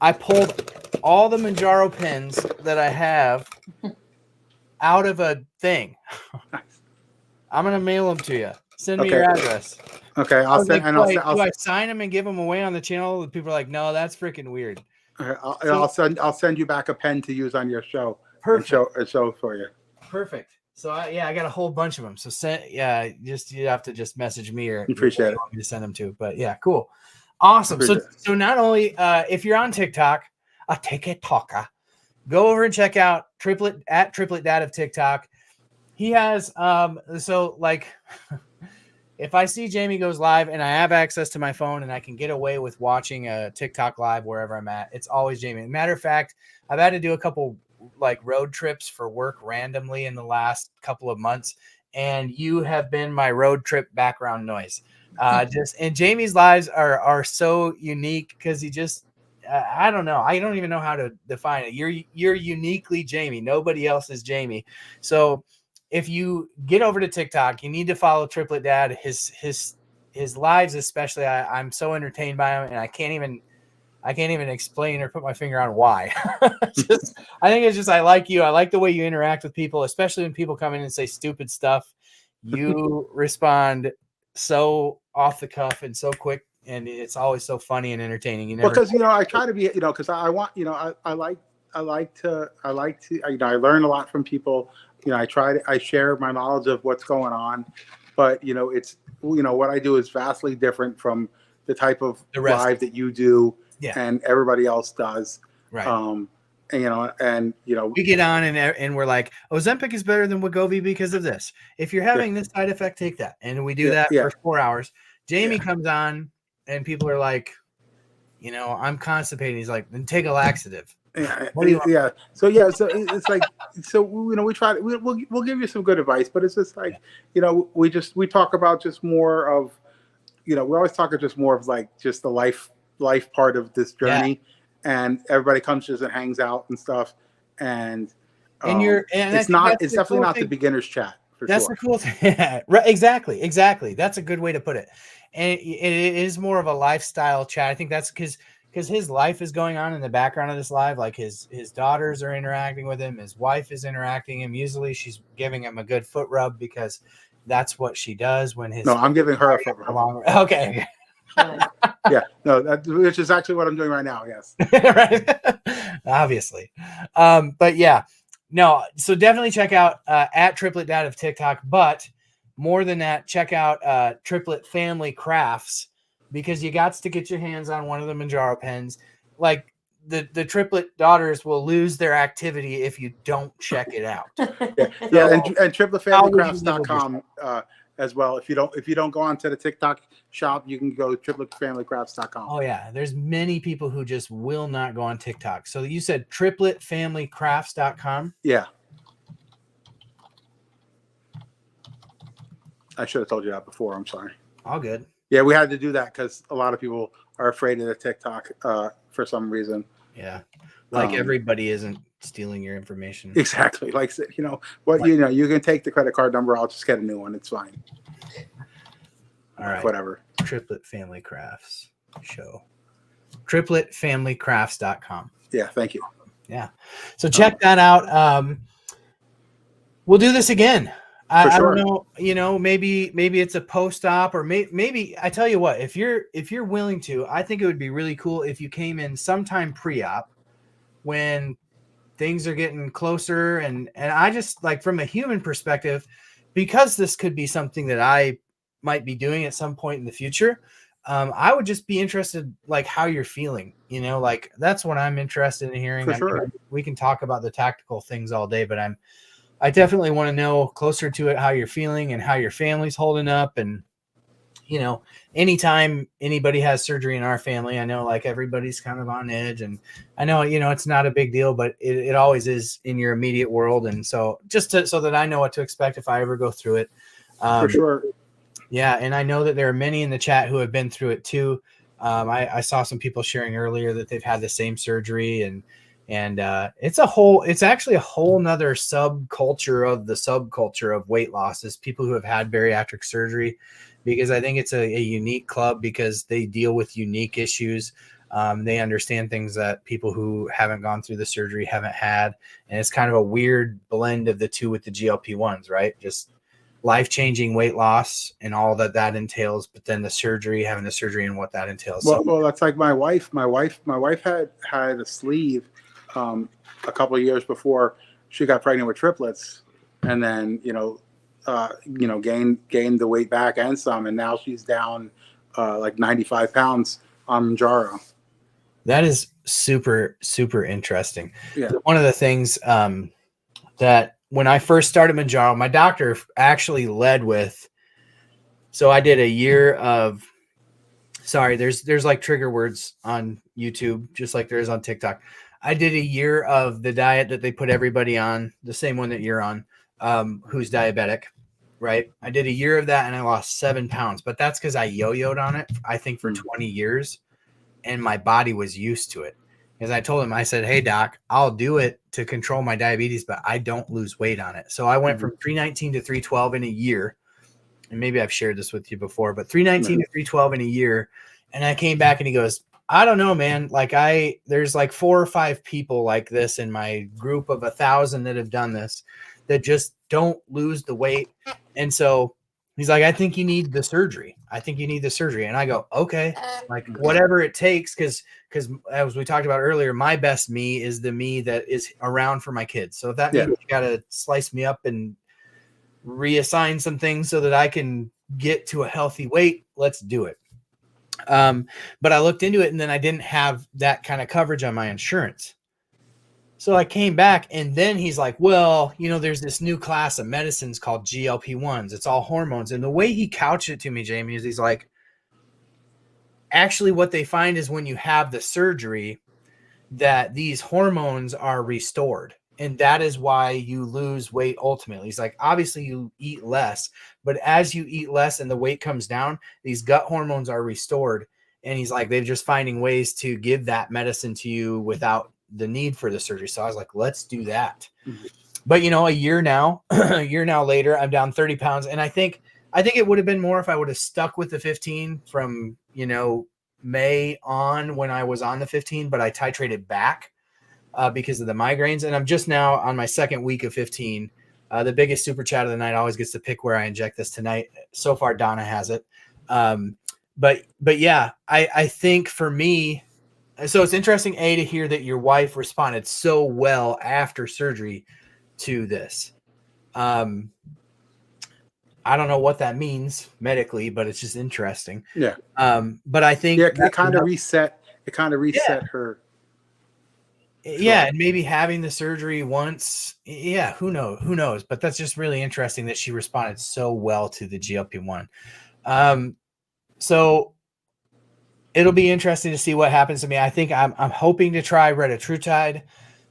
I pulled all the Mounjaro pens that I have out of a thing. I'm gonna mail them to you. Send me your address. Okay, I'll send. Do I sign them and give them away on the channel? People are like, no, that's freaking weird. I'll send you back a pen to use on your show. Perfect. And show for you. Perfect. So I got a whole bunch of them. So you have to just message me or appreciate it. Want me to send them to. But yeah, cool, awesome. So not only if you're on TikTok, a TikToker, go over and check out Triplet Dad of TikTok. He has so like. If I see Jamie goes live and I have access to my phone and I can get away with watching a TikTok live wherever I'm at, it's always Jamie. Matter of fact, I've had to do a couple like road trips for work randomly in the last couple of months, and you have been my road trip background noise. And Jamie's lives are so unique because he just I don't know. I don't even know how to define it. You're uniquely Jamie. Nobody else is Jamie. So if you get over to TikTok, you need to follow Triplet Dad. His lives, especially, I'm so entertained by him, and I can't even explain or put my finger on why. I think it's just I like you. I like the way you interact with people, especially when people come in and say stupid stuff. You respond so off the cuff and so quick, and it's always so funny and entertaining. Because I try to be because I want I like to I learn a lot from people. I share my knowledge of what's going on, but it's what I do is vastly different from the type of live that you do and everybody else does. Right. We get on and we're like, Ozempic is better than Wegovy because of this. If you're having this side effect, take that. And we do that for 4 hours. Jamie comes on and people are like, I'm constipated. He's like, then take a laxative. What do you want? Yeah. So it's like we try to we'll give you some good advice, but it's just like we talk about just more of we always talk just more of like just the life part of this journey, and everybody comes just and hangs out and stuff, and it's definitely not the beginner's chat. That's the cool thing. Yeah, right. Exactly. That's a good way to put it. And it is more of a lifestyle chat. I think that's because his life is going on in the background of this live. Like his daughters are interacting with him. His wife is interacting him. Usually she's giving him a good foot rub because that's what she does when his. No, I'm giving her a foot rub. Okay. Yeah. No, which is actually what I'm doing right now. Yes. Right. Obviously. But yeah. No, so definitely check out at Triplet Dad of TikTok. But more than that, check out Triplet Family Crafts, because you got to get your hands on one of the Mounjaro pens. Like the Triplet daughters will lose their activity if you don't check it out. And tripletfamilycrafts.com. as well. If you don't go onto the TikTok shop, you can go to tripletfamilycrafts.com. Oh yeah, there's many people who just will not go on TikTok. So you said tripletfamilycrafts.com. Yeah. I should have told you that before. I'm sorry. All good. Yeah, we had to do that because a lot of people are afraid of the TikTok for some reason. Yeah, like everybody isn't stealing your information. Exactly. Like, you can take the credit card number. I'll just get a new one. It's fine. All right. Whatever. Triplet Family Crafts show. Tripletfamilycrafts.com. Yeah. Thank you. Yeah. So check that out. We'll do this again. I don't know, maybe it's a post-op, or maybe I tell you what, if you're willing to, I think it would be really cool if you came in sometime pre-op when things are getting closer. And I just, like, from a human perspective, because this could be something that I might be doing at some point in the future, I would just be interested, like, how you're feeling, like, that's what I'm interested in hearing. For sure. We can talk about the tactical things all day, but I definitely want to know closer to it how you're feeling and how your family's holding up. And, anytime anybody has surgery in our family, I know, like, everybody's kind of on edge, and I know, it's not a big deal, but it always is in your immediate world. And so so that I know what to expect if I ever go through it. For sure. Yeah. And I know that there are many in the chat who have been through it too. I saw some people sharing earlier that they've had the same surgery, and it's actually a whole nother subculture of the subculture of weight loss is people who have had bariatric surgery, because I think it's a unique club because they deal with unique issues. They understand things that people who haven't gone through the surgery haven't had. And it's kind of a weird blend of the two with the GLP-1s, right? Just life-changing weight loss and all that entails, but then having the surgery and what that entails. Well, that's like my wife. My wife had a sleeve a couple of years before she got pregnant with triplets, and then gained the weight back and some, and now she's down like 95 pounds on Mounjaro. That is super, super interesting. Yeah. One of the things that when I first started Mounjaro, my doctor actually led with. So I did a year of. Sorry, there's like trigger words on YouTube, just like there is on TikTok. I did a year of the diet that they put everybody on, the same one that you're on, who's diabetic, right? I did a year of that and I lost 7 pounds, but that's because I yo-yoed on it, I think, for 20 years, and my body was used to it. Because I told him, I said, hey, doc, I'll do it to control my diabetes, but I don't lose weight on it. So I went from 319 to 312 in a year. And maybe I've shared this with you before, but 319 to 312 in a year. And I came back and he goes, I don't know, man. Like there's like 4 or 5 people like this in my group of 1,000 that have done this, that just don't lose the weight. And so he's like, I think you need the surgery. And I go, okay, like whatever it takes. Cause as we talked about earlier, my best me is the me that is around for my kids. So if that means you got to slice me up and reassign some things so that I can get to a healthy weight, let's do it. But I looked into it, and then I didn't have that kind of coverage on my insurance. So I came back, and then he's like, well, there's this new class of medicines called GLP-1s. It's all hormones. And the way he couched it to me, Jamie, is he's like, actually what they find is when you have the surgery that these hormones are restored. And that is why you lose weight ultimately. He's like, obviously you eat less, but as you eat less and the weight comes down, these gut hormones are restored. And he's like, they're just finding ways to give that medicine to you without the need for the surgery. So I was like, let's do that. Mm-hmm. But a year now later, I'm down 30 pounds. And I think it would have been more if I would have stuck with the 15 from, May on when I was on the 15, but I titrated back. Because of the migraines. And I'm just now on my second week of 15. The biggest super chat of the night always gets to pick where I inject this tonight. So far, Donna has it. But yeah, I think for me, so it's interesting, to hear that your wife responded so well after surgery to this. I don't know what that means medically, but it's just interesting. Yeah. But I think it kind of reset her. Yeah, and maybe having the surgery once. Yeah, who knows? But that's just really interesting that she responded so well to the GLP-1. So it'll be interesting to see what happens to me. I think I'm hoping to try Retatrutide,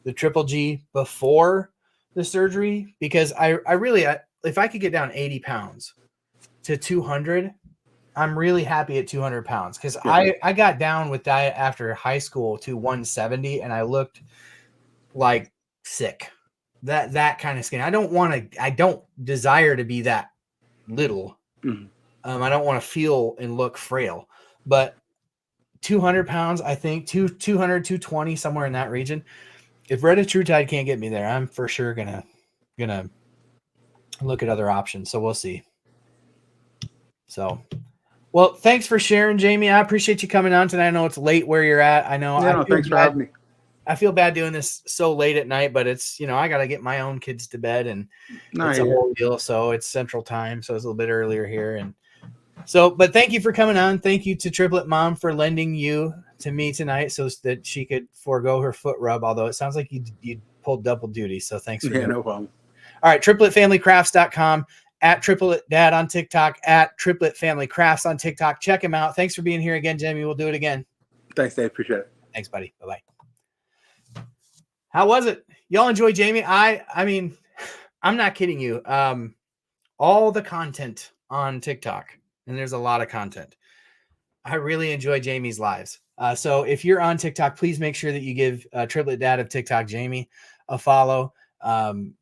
the triple G, before the surgery, because I really, if I could get down 80 pounds to 200, I'm really happy at 200 pounds, because I got down with diet after high school to 170 and I looked like sick. That kind of skin. I don't desire to be that little. Mm-hmm. I don't want to feel and look frail, but 200 pounds, I think 200, 220, somewhere in that region. If Retatrutide can't get me there, I'm for sure gonna look at other options. So we'll see. So, well, thanks for sharing, Jamie. I appreciate you coming on tonight. I know it's late where you're at. I know. Yeah, thanks for having me. I feel bad doing this so late at night, but it's, I got to get my own kids to bed, and it's a whole deal. So it's Central Time, so it's a little bit earlier here. And so, but thank you for coming on. Thank you to Triplet Mom for lending you to me tonight so that she could forego her foot rub, although it sounds like you pulled double duty. So thanks for doing no problem. All right, tripletfamilycrafts.com, at Triplet Dad on TikTok, at Triplet Family Crafts on TikTok. Check him out. Thanks for being here again, Jamie. We'll do it again. Thanks, Dave. Appreciate it. Thanks, buddy. Bye-bye. How was it? Y'all enjoy Jamie? I mean, I'm not kidding you. All the content on TikTok, and there's a lot of content. I really enjoy Jamie's lives. So if you're on TikTok, please make sure that you give Triplet Dad of TikTok, Jamie, a follow.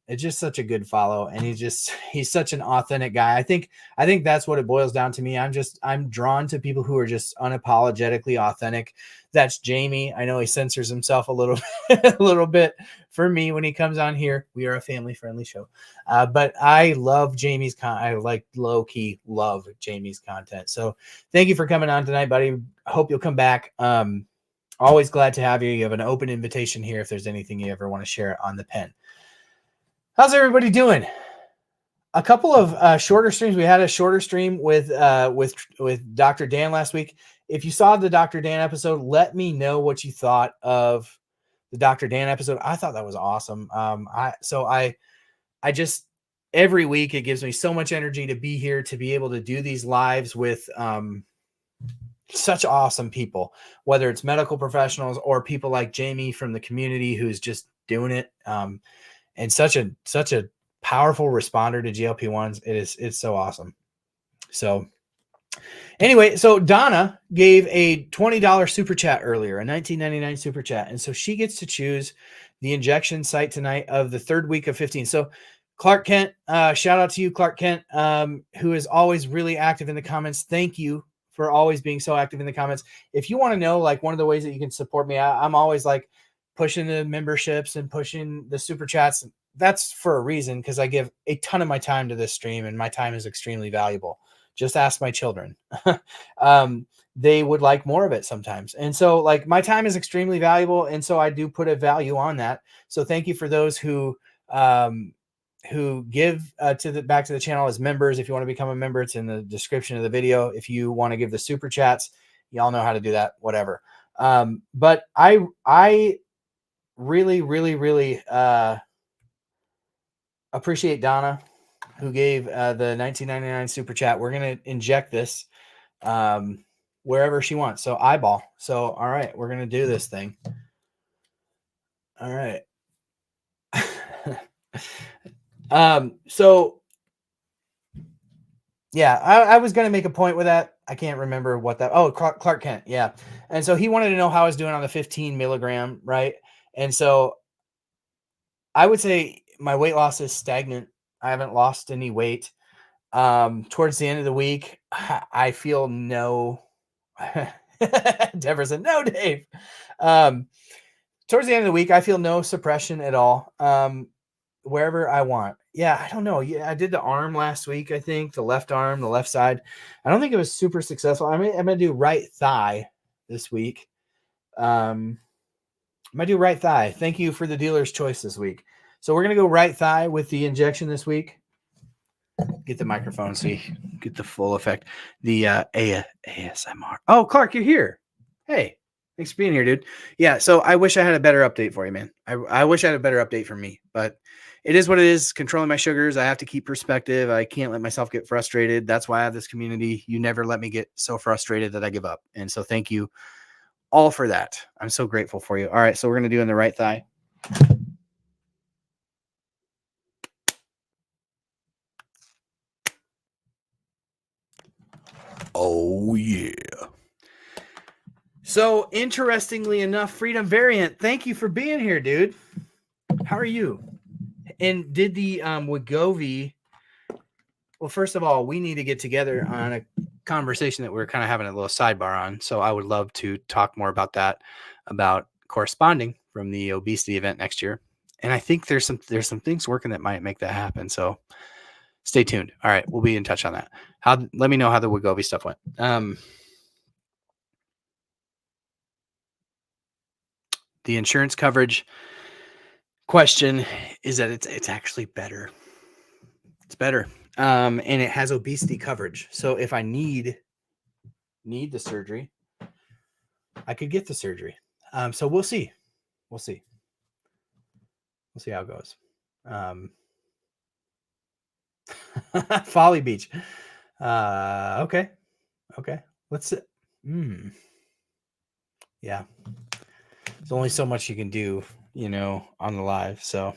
It's just such a good follow, and he's such an authentic guy. I think that's what it boils down to me. I'm drawn to people who are just unapologetically authentic. That's Jamie. I know he censors himself a little bit for me when he comes on here. We are a family friendly show. But I love Jamie's I low key love Jamie's content. So thank you for coming on tonight, buddy. I hope you'll come back. Always glad to have you. You have an open invitation here if there's anything you ever want to share on the pen. How's everybody doing? A couple of shorter streams. We had a shorter stream with Dr. Dan last week. If you saw the Dr. Dan episode, let me know what you thought of the Dr. Dan episode. I thought that was awesome. I just, every week it gives me so much energy to be here, to be able to do these lives with such awesome people, whether it's medical professionals or people like Jamie from the community who's just doing it. And such a powerful responder to GLP-1s. It's so awesome. So anyway, so Donna gave a $20 super chat earlier, a $19.99 super chat. And so she gets to choose the injection site tonight of the third week of 15. So Clark Kent, shout out to you, Clark Kent, who is always really active in the comments. Thank you for always being so active in the comments. If you want to know, like, one of the ways that you can support me, I'm always like pushing the memberships and pushing the super chats. That's for a reason, because I give a ton of my time to this stream, and my time is extremely valuable. Just ask my children. They would like more of it sometimes. And so, like, my time is extremely valuable, and so I do put a value on that. So thank you for those who give back to the channel as members. If you want to become a member, it's in the description of the video. If you want to give the super chats, y'all know how to do that, whatever. But I really, really, really appreciate Donna, who gave the $19.99 super chat. We're going to inject this wherever she wants. So eyeball. So, all right, we're going to do this thing. All right. So yeah, I was going to make a point with that. I can't remember what that. Oh, Clark Kent. Yeah. And so he wanted to know how I was doing on the 15 milligram. Right. And so I would say my weight loss is stagnant. I haven't lost any weight. Towards the end of the week, I feel no. Deborah said, no, Dave. Towards the end of the week, I feel no suppression at all. Wherever I want. Yeah, I don't know. Yeah, I did the arm last week, I think. The left arm, the left side. I don't think it was super successful. I'm going to do right thigh this week. I'm going to do right thigh. Thank you for the dealer's choice this week. So we're going to go right thigh with the injection this week. Get the microphone so you get the full effect. The ASMR. Oh, Clark, you're here. Hey, Thanks for being here, dude. Yeah, so I wish I had a better update for you, man. I wish I had a better update for me, but it is what it is. Controlling my sugars. I have to keep perspective. I can't let myself get frustrated. That's why I have this community. You never let me get so frustrated that I give up. And so thank you all for that. I'm so grateful for you. All right, so we're going to do in the right thigh. Oh, yeah. So interestingly enough, Freedom Variant, thank you for being here, dude. How are you? And did the Wegovy, well, first of all, we need to get together on a conversation that we're kind of having a little sidebar on. So I would love to talk more about that, about corresponding from the obesity event next year. And I think there's some things working that might make that happen. So stay tuned. All right, we'll be in touch on that. Let me know how the Wegovy stuff went. The insurance coverage question is that it's actually better. It's better. And it has obesity coverage. So if I need the surgery, I could get the surgery. So we'll see. We'll see how it goes. Folly Beach. Okay. Let's see. Yeah. There's only so much you can do, on the live. So,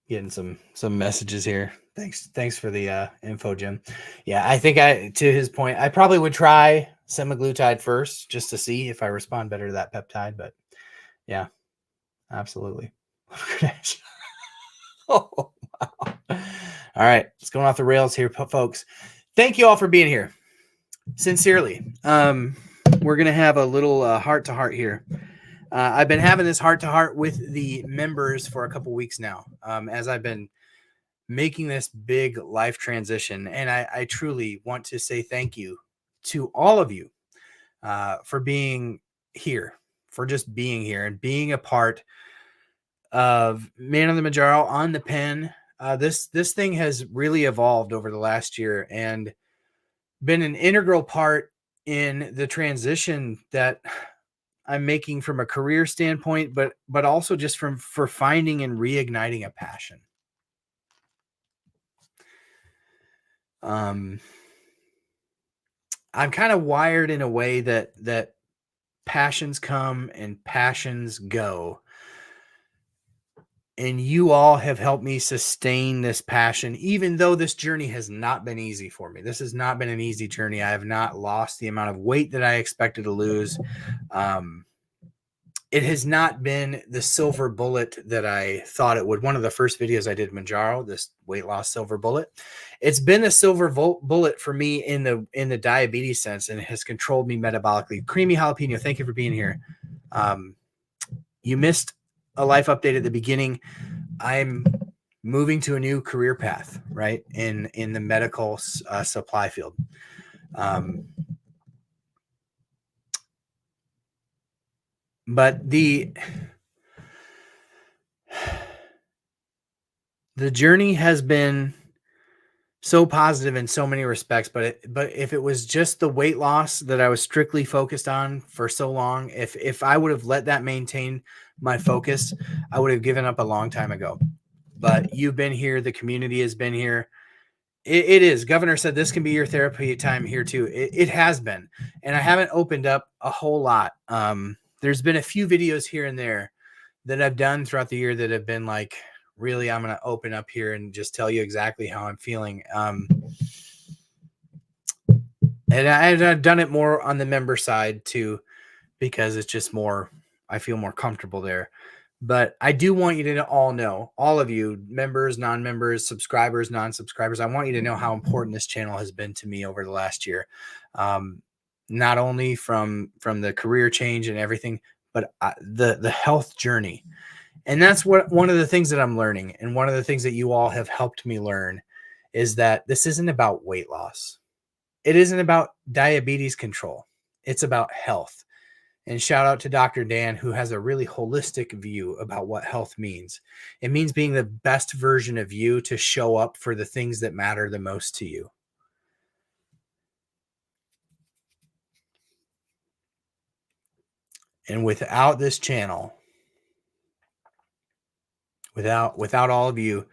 getting some messages here. Thanks for the info, Jim. Yeah, I think to his point, I probably would try semaglutide first just to see if I respond better to that peptide. But yeah, absolutely. Oh, wow. All right, it's going off the rails here, folks. Thank you all for being here. Sincerely. We're gonna have a little heart-to-heart here. I've been having this heart-to-heart with the members for a couple weeks now, as I've been making this big life transition. And I truly want to say thank you to all of you for being here, for just being here and being a part of Man on the Mounjaro on the pen. This thing has really evolved over the last year and been an integral part in the transition that I'm making from a career standpoint, but also just for finding and reigniting a passion. I'm kind of wired in a way that passions come and passions go. And you all have helped me sustain this passion, even though this journey has not been easy for me. This has not been an easy journey. I have not lost the amount of weight that I expected to lose. It has not been the silver bullet that I thought it would. One of the first videos I did, Mounjaro, this weight loss silver bullet, it's been a silver bullet for me in the diabetes sense, and it has controlled me metabolically. Creamy Jalapeno, thank you for being here. You missed a life update at the beginning. I'm moving to a new career path, right? In the medical supply field. But the journey has been so positive in so many respects, but if it was just the weight loss that I was strictly focused on for so long, if I would have let that maintain my focus, I would have given up a long time ago. But you've been here, the community has been here. It is. Governor said this can be your therapy time here too. It has been, and I haven't opened up a whole lot. There's been a few videos here and there that I've done throughout the year that have been like, really, I'm going to open up here and just tell you exactly how I'm feeling. And I've done it more on the member side too, because it's just more, I feel more comfortable there. But I do want you to all know, all of you, members, non-members, subscribers, non-subscribers, I want you to know how important this channel has been to me over the last year. Not only from the career change and everything, but the health journey. And that's one of the things that I'm learning. And one of the things that you all have helped me learn is that this isn't about weight loss. It isn't about diabetes control. It's about health. And shout out to Dr. Dan, who has a really holistic view about what health means. It means being the best version of you to show up for the things that matter the most to you. And without this channel, without all of you,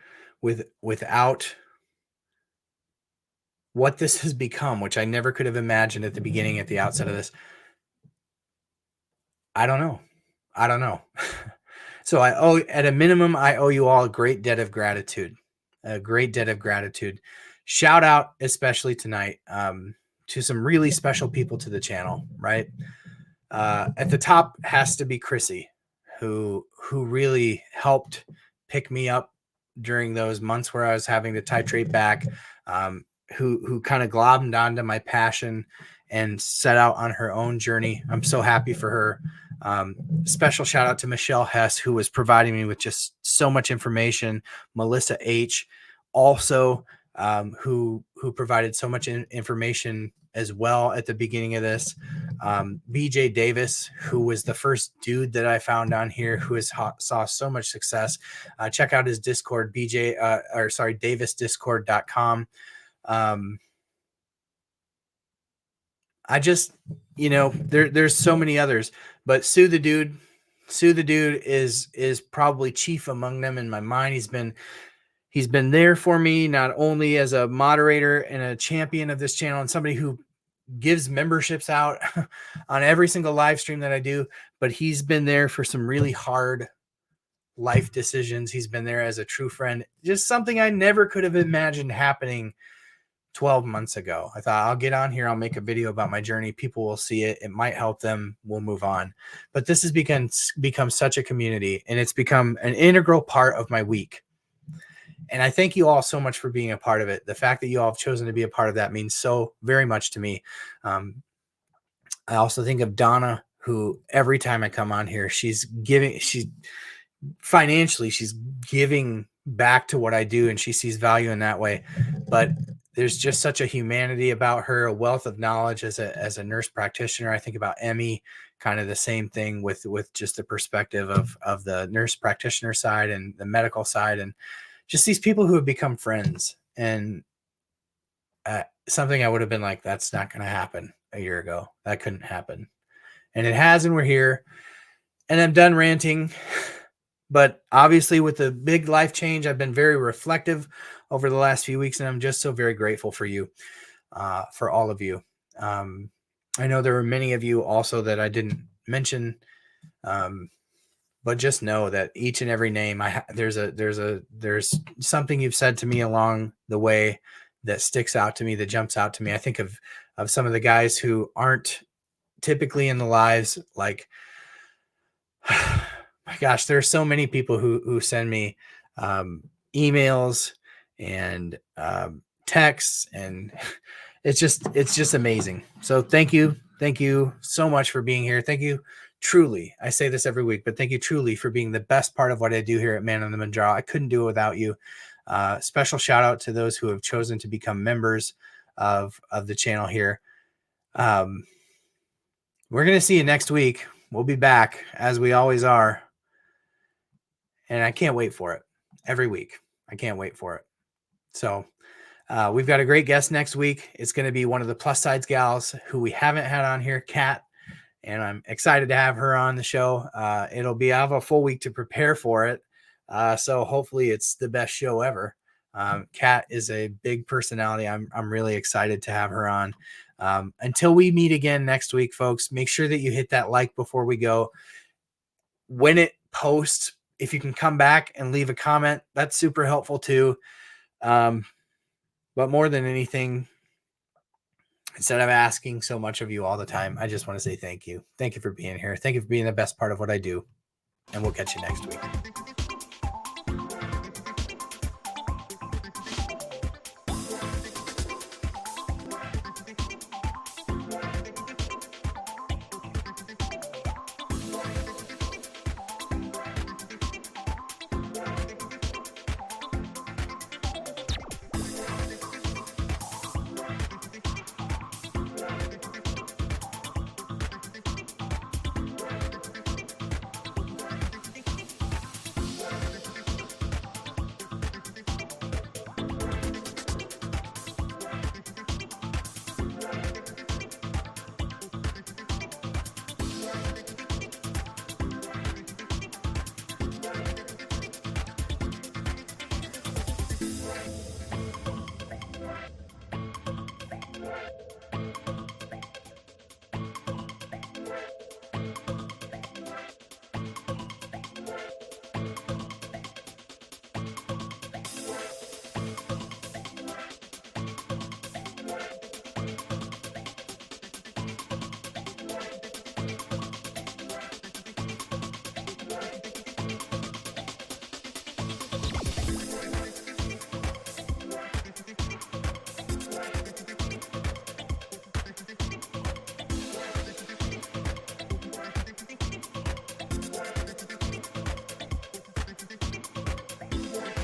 without what this has become, which I never could have imagined at the beginning, at the outset of this, I don't know. So at a minimum, I owe you all a great debt of gratitude, Shout out, especially tonight, to some really special people to the channel, right? At the top has to be Chrissy, who really helped pick me up during those months where I was having to titrate back, who kind of glommed onto my passion and set out on her own journey. I'm so happy for her. Special shout out to Michelle Hess, who was providing me with just so much information. Melissa H, also, who provided so much information as well at the beginning of this. BJ Davis, who was the first dude that I found on here who saw so much success. Check out his Discord, davisdiscord.com. I just, there's so many others, but Sue the Dude is probably chief among them in my mind. He's been there for me, not only as a moderator and a champion of this channel and somebody who gives memberships out on every single live stream that I do, but he's been there for some really hard life decisions. He's been there as a true friend, just something I never could have imagined happening 12 months ago. I thought, I'll get on here, I'll make a video about my journey, people will see it, it might help them, we'll move on. But this has become such a community, and it's become an integral part of my week. And I thank you all so much for being a part of it. The fact that you all have chosen to be a part of that means so very much to me. I also think of Donna, who every time I come on here, she's financially giving back to what I do, and she sees value in that way. But there's just such a humanity about her, a wealth of knowledge as a nurse practitioner. I think about Emmy, kind of the same thing with just the perspective of the nurse practitioner side and the medical side, and just these people who have become friends. And something I would have been like, that's not going to happen a year ago. That couldn't happen. And it has, and we're here. And I'm done ranting. But obviously with the big life change, I've been very reflective over the last few weeks, and I'm just so very grateful for you, for all of you. I know there were many of you also that I didn't mention, but just know that each and every name, there's something you've said to me along the way that sticks out to me, that jumps out to me. I think of some of the guys who aren't typically in the lives, like, my gosh, there are so many people who send me emails and texts, and it's just amazing. So thank you so much for being here. Thank you truly. I say this every week, but thank you truly for being the best part of what I do here at Man on the Mounjaro. I couldn't do it without you. Special shout out to those who have chosen to become members of the channel here. We're going to see you next week. We'll be back as we always are. And I can't wait for it every week. I can't wait for it. So we've got a great guest next week. It's going to be one of the plus sides gals who we haven't had on here, Kat. And I'm excited to have her on the show. I have a full week to prepare for it. So hopefully it's the best show ever. Kat is a big personality. I'm really excited to have her on. Until we meet again next week, folks, make sure that you hit that like before we go. When it posts, if you can come back and leave a comment, that's super helpful too. But more than anything, instead of asking so much of you all the time, I just want to say thank you. Thank you for being here. Thank you for being the best part of what I do. And we'll catch you next week.